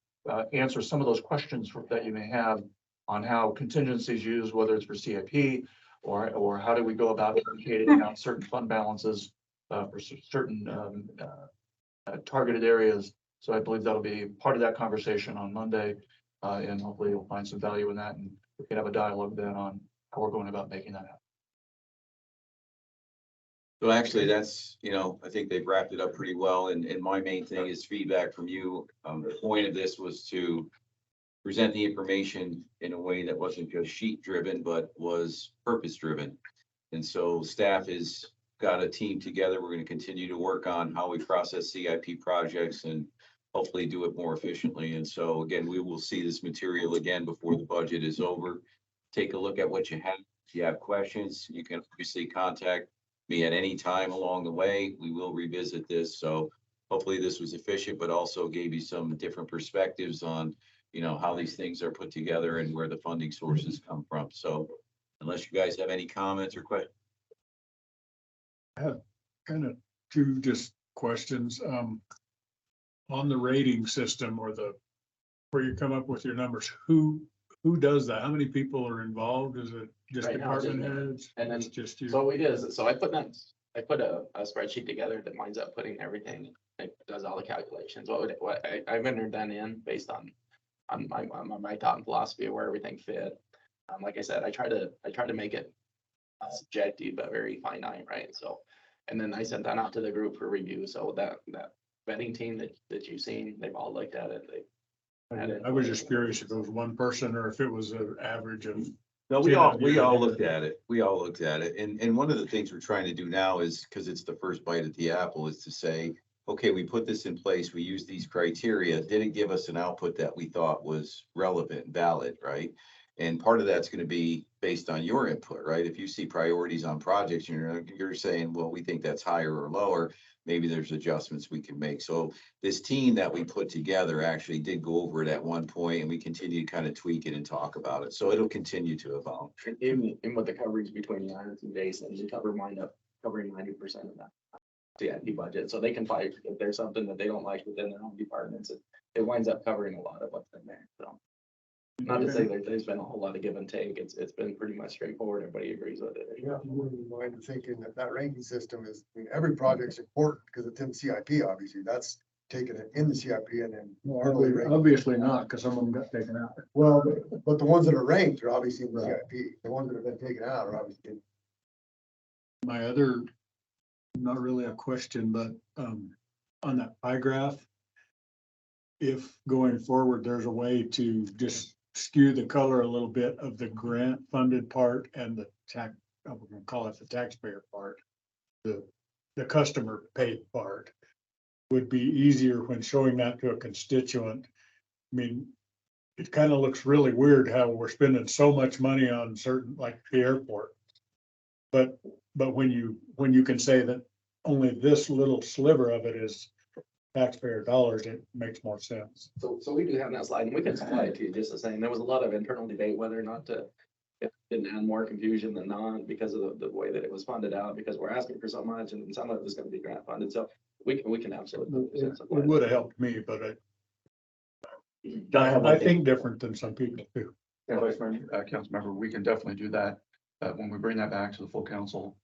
answer some of those questions that you may have on how contingency is used, whether it's for CIP or how do we go about allocating out certain fund balances for certain targeted areas. So I believe that'll be part of that conversation on Monday, and hopefully you'll find some value in that, and we can have a dialogue then on how we're going about making that happen. So actually, that's, I think they've wrapped it up pretty well. And my main thing is feedback from you. The point of this was to present the information in a way that wasn't just sheet driven, but was purpose driven. And so staff is got a team together. We're gonna continue to work on how we process CIP projects and hopefully do it more efficiently. And so again, we will see this material again before the budget is over. Take a look at what you have. If you have questions, you can obviously contact me at any time along the way. We will revisit this. So hopefully this was efficient, but also gave you some different perspectives on, you know, how these things are put together and where the funding sources come from. So unless you guys have any comments or questions. Kind of two just questions, on the rating system or where you come up with your numbers, who does that? How many people are involved? Is it just Right now, it's department just me. heads? And then- It's just you? So what we did is, so I put a spreadsheet together that winds up putting everything, it does all the calculations, I've entered that in based on my thought and philosophy of where everything fit. Like I said, I try to make it subjective, but very finite, right? So, and then I sent that out to the group for review. So that vetting team that you've seen, they've all looked at it. I was just curious if it was one person or if it was an average of. No, we all looked at it. We all looked at it. And one of the things we're trying to do now is, because it's the first bite at the apple, is to say, okay, we put this in place, we use these criteria, did it give us an output that we thought was relevant, valid, right? And part of that's gonna be based on your input, right? If you see priorities on projects, you're saying, well, we think that's higher or lower, maybe there's adjustments we can make. So this team that we put together actually did go over it at one point, and we continue to kind of tweak it and talk about it. So it'll continue to evolve. Even with the coverage between the Irons and Jason, we wind up covering 90% of that CIP budget. So they can fight if there's something that they don't like within their own departments. It winds up covering a lot of what's in there. So not to say that there's been a whole lot of give and take. It's been pretty much straightforward. Everybody agrees with it. Yeah, I'm really mind thinking that ranking system is, I mean, every project's important because it's in CIP, obviously. That's taking it in the CIP and then. normally ranked. Obviously not, because some of them got taken out. Well, but the ones that are ranked are obviously in the CIP. The ones that have been taken out are obviously. My other, not really a question, but on that pie graph, if going forward, there's a way to just skew the color a little bit of the grant funded part and the tax, I'm gonna call it the taxpayer part, the customer paid part, would be easier when showing that to a constituent. I mean, it kind of looks really weird how we're spending so much money on certain, like the airport. But when you can say that only this little sliver of it is taxpayer dollars, it makes more sense. So we do have that slide, and we can supply it to you just the same. There was a lot of internal debate whether or not to, it didn't add more confusion than not because of the way that it was funded out, because we're asking for so much and some of it was going to be grant funded. So we can absolutely. It would have helped me, but John, I think different than some people do. Yeah, Vice Mayor, Council Member, we can definitely do that. When we bring that back to the full council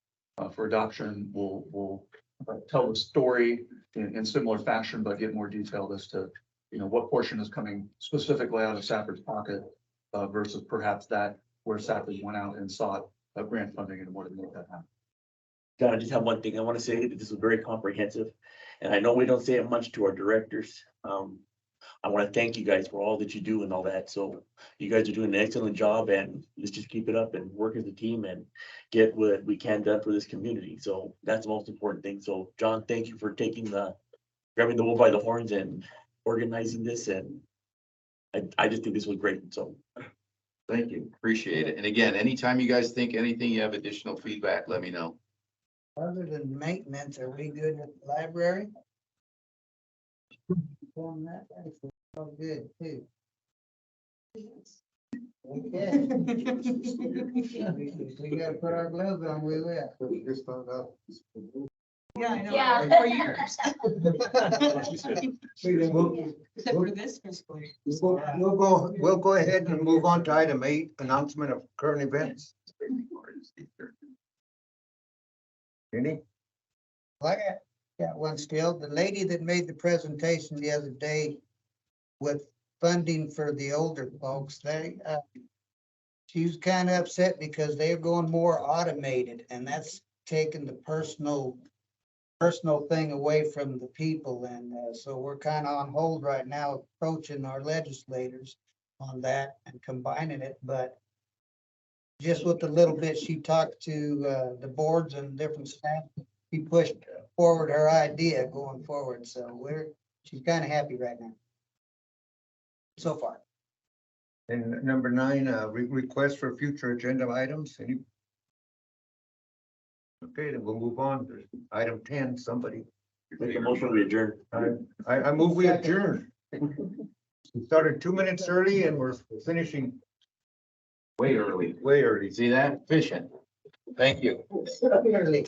for adoption, we'll tell the story in similar fashion, but get more detailed as to, you know, what portion is coming specifically out of Safford's pocket versus perhaps that where Safford went out and sought grant funding and wanted to make that happen. John, I just have one thing. I want to say that this was very comprehensive, and I know we don't say it much to our directors. I want to thank you guys for all that you do and all that. So you guys are doing an excellent job, and let's just keep it up and work as a team and get what we can done for this community. So that's the most important thing. So John, thank you for grabbing the bull by the horns and organizing this. And I just think this was great. So Thank you. Appreciate it. And again, anytime you guys think anything, you have additional feedback, let me know. Other than maintenance, are we good with the library? On that, that's all good too. Okay. We gotta put our gloves on, we will. We just found out. Yeah, I know. Yeah. For years. Except for this fiscal year. We'll go ahead and move on to item 8, announcement of current events. Any? I got one still. The lady that made the presentation the other day with funding for the older folks, she was kind of upset because they're going more automated, and that's taking the personal thing away from the people. And so we're kind of on hold right now, approaching our legislators on that and combining it. But just with the little bit she talked to the boards and different staff She pushed forward her idea going forward, so she's kind of happy right now. So far. And number 9, request for future agenda items. Okay, then we'll move on to item 10, somebody. Make a motion, we adjourn. I move we adjourn. We started 2 minutes early and we're finishing Way early. way early. See that? Efficient. Thank you. Early.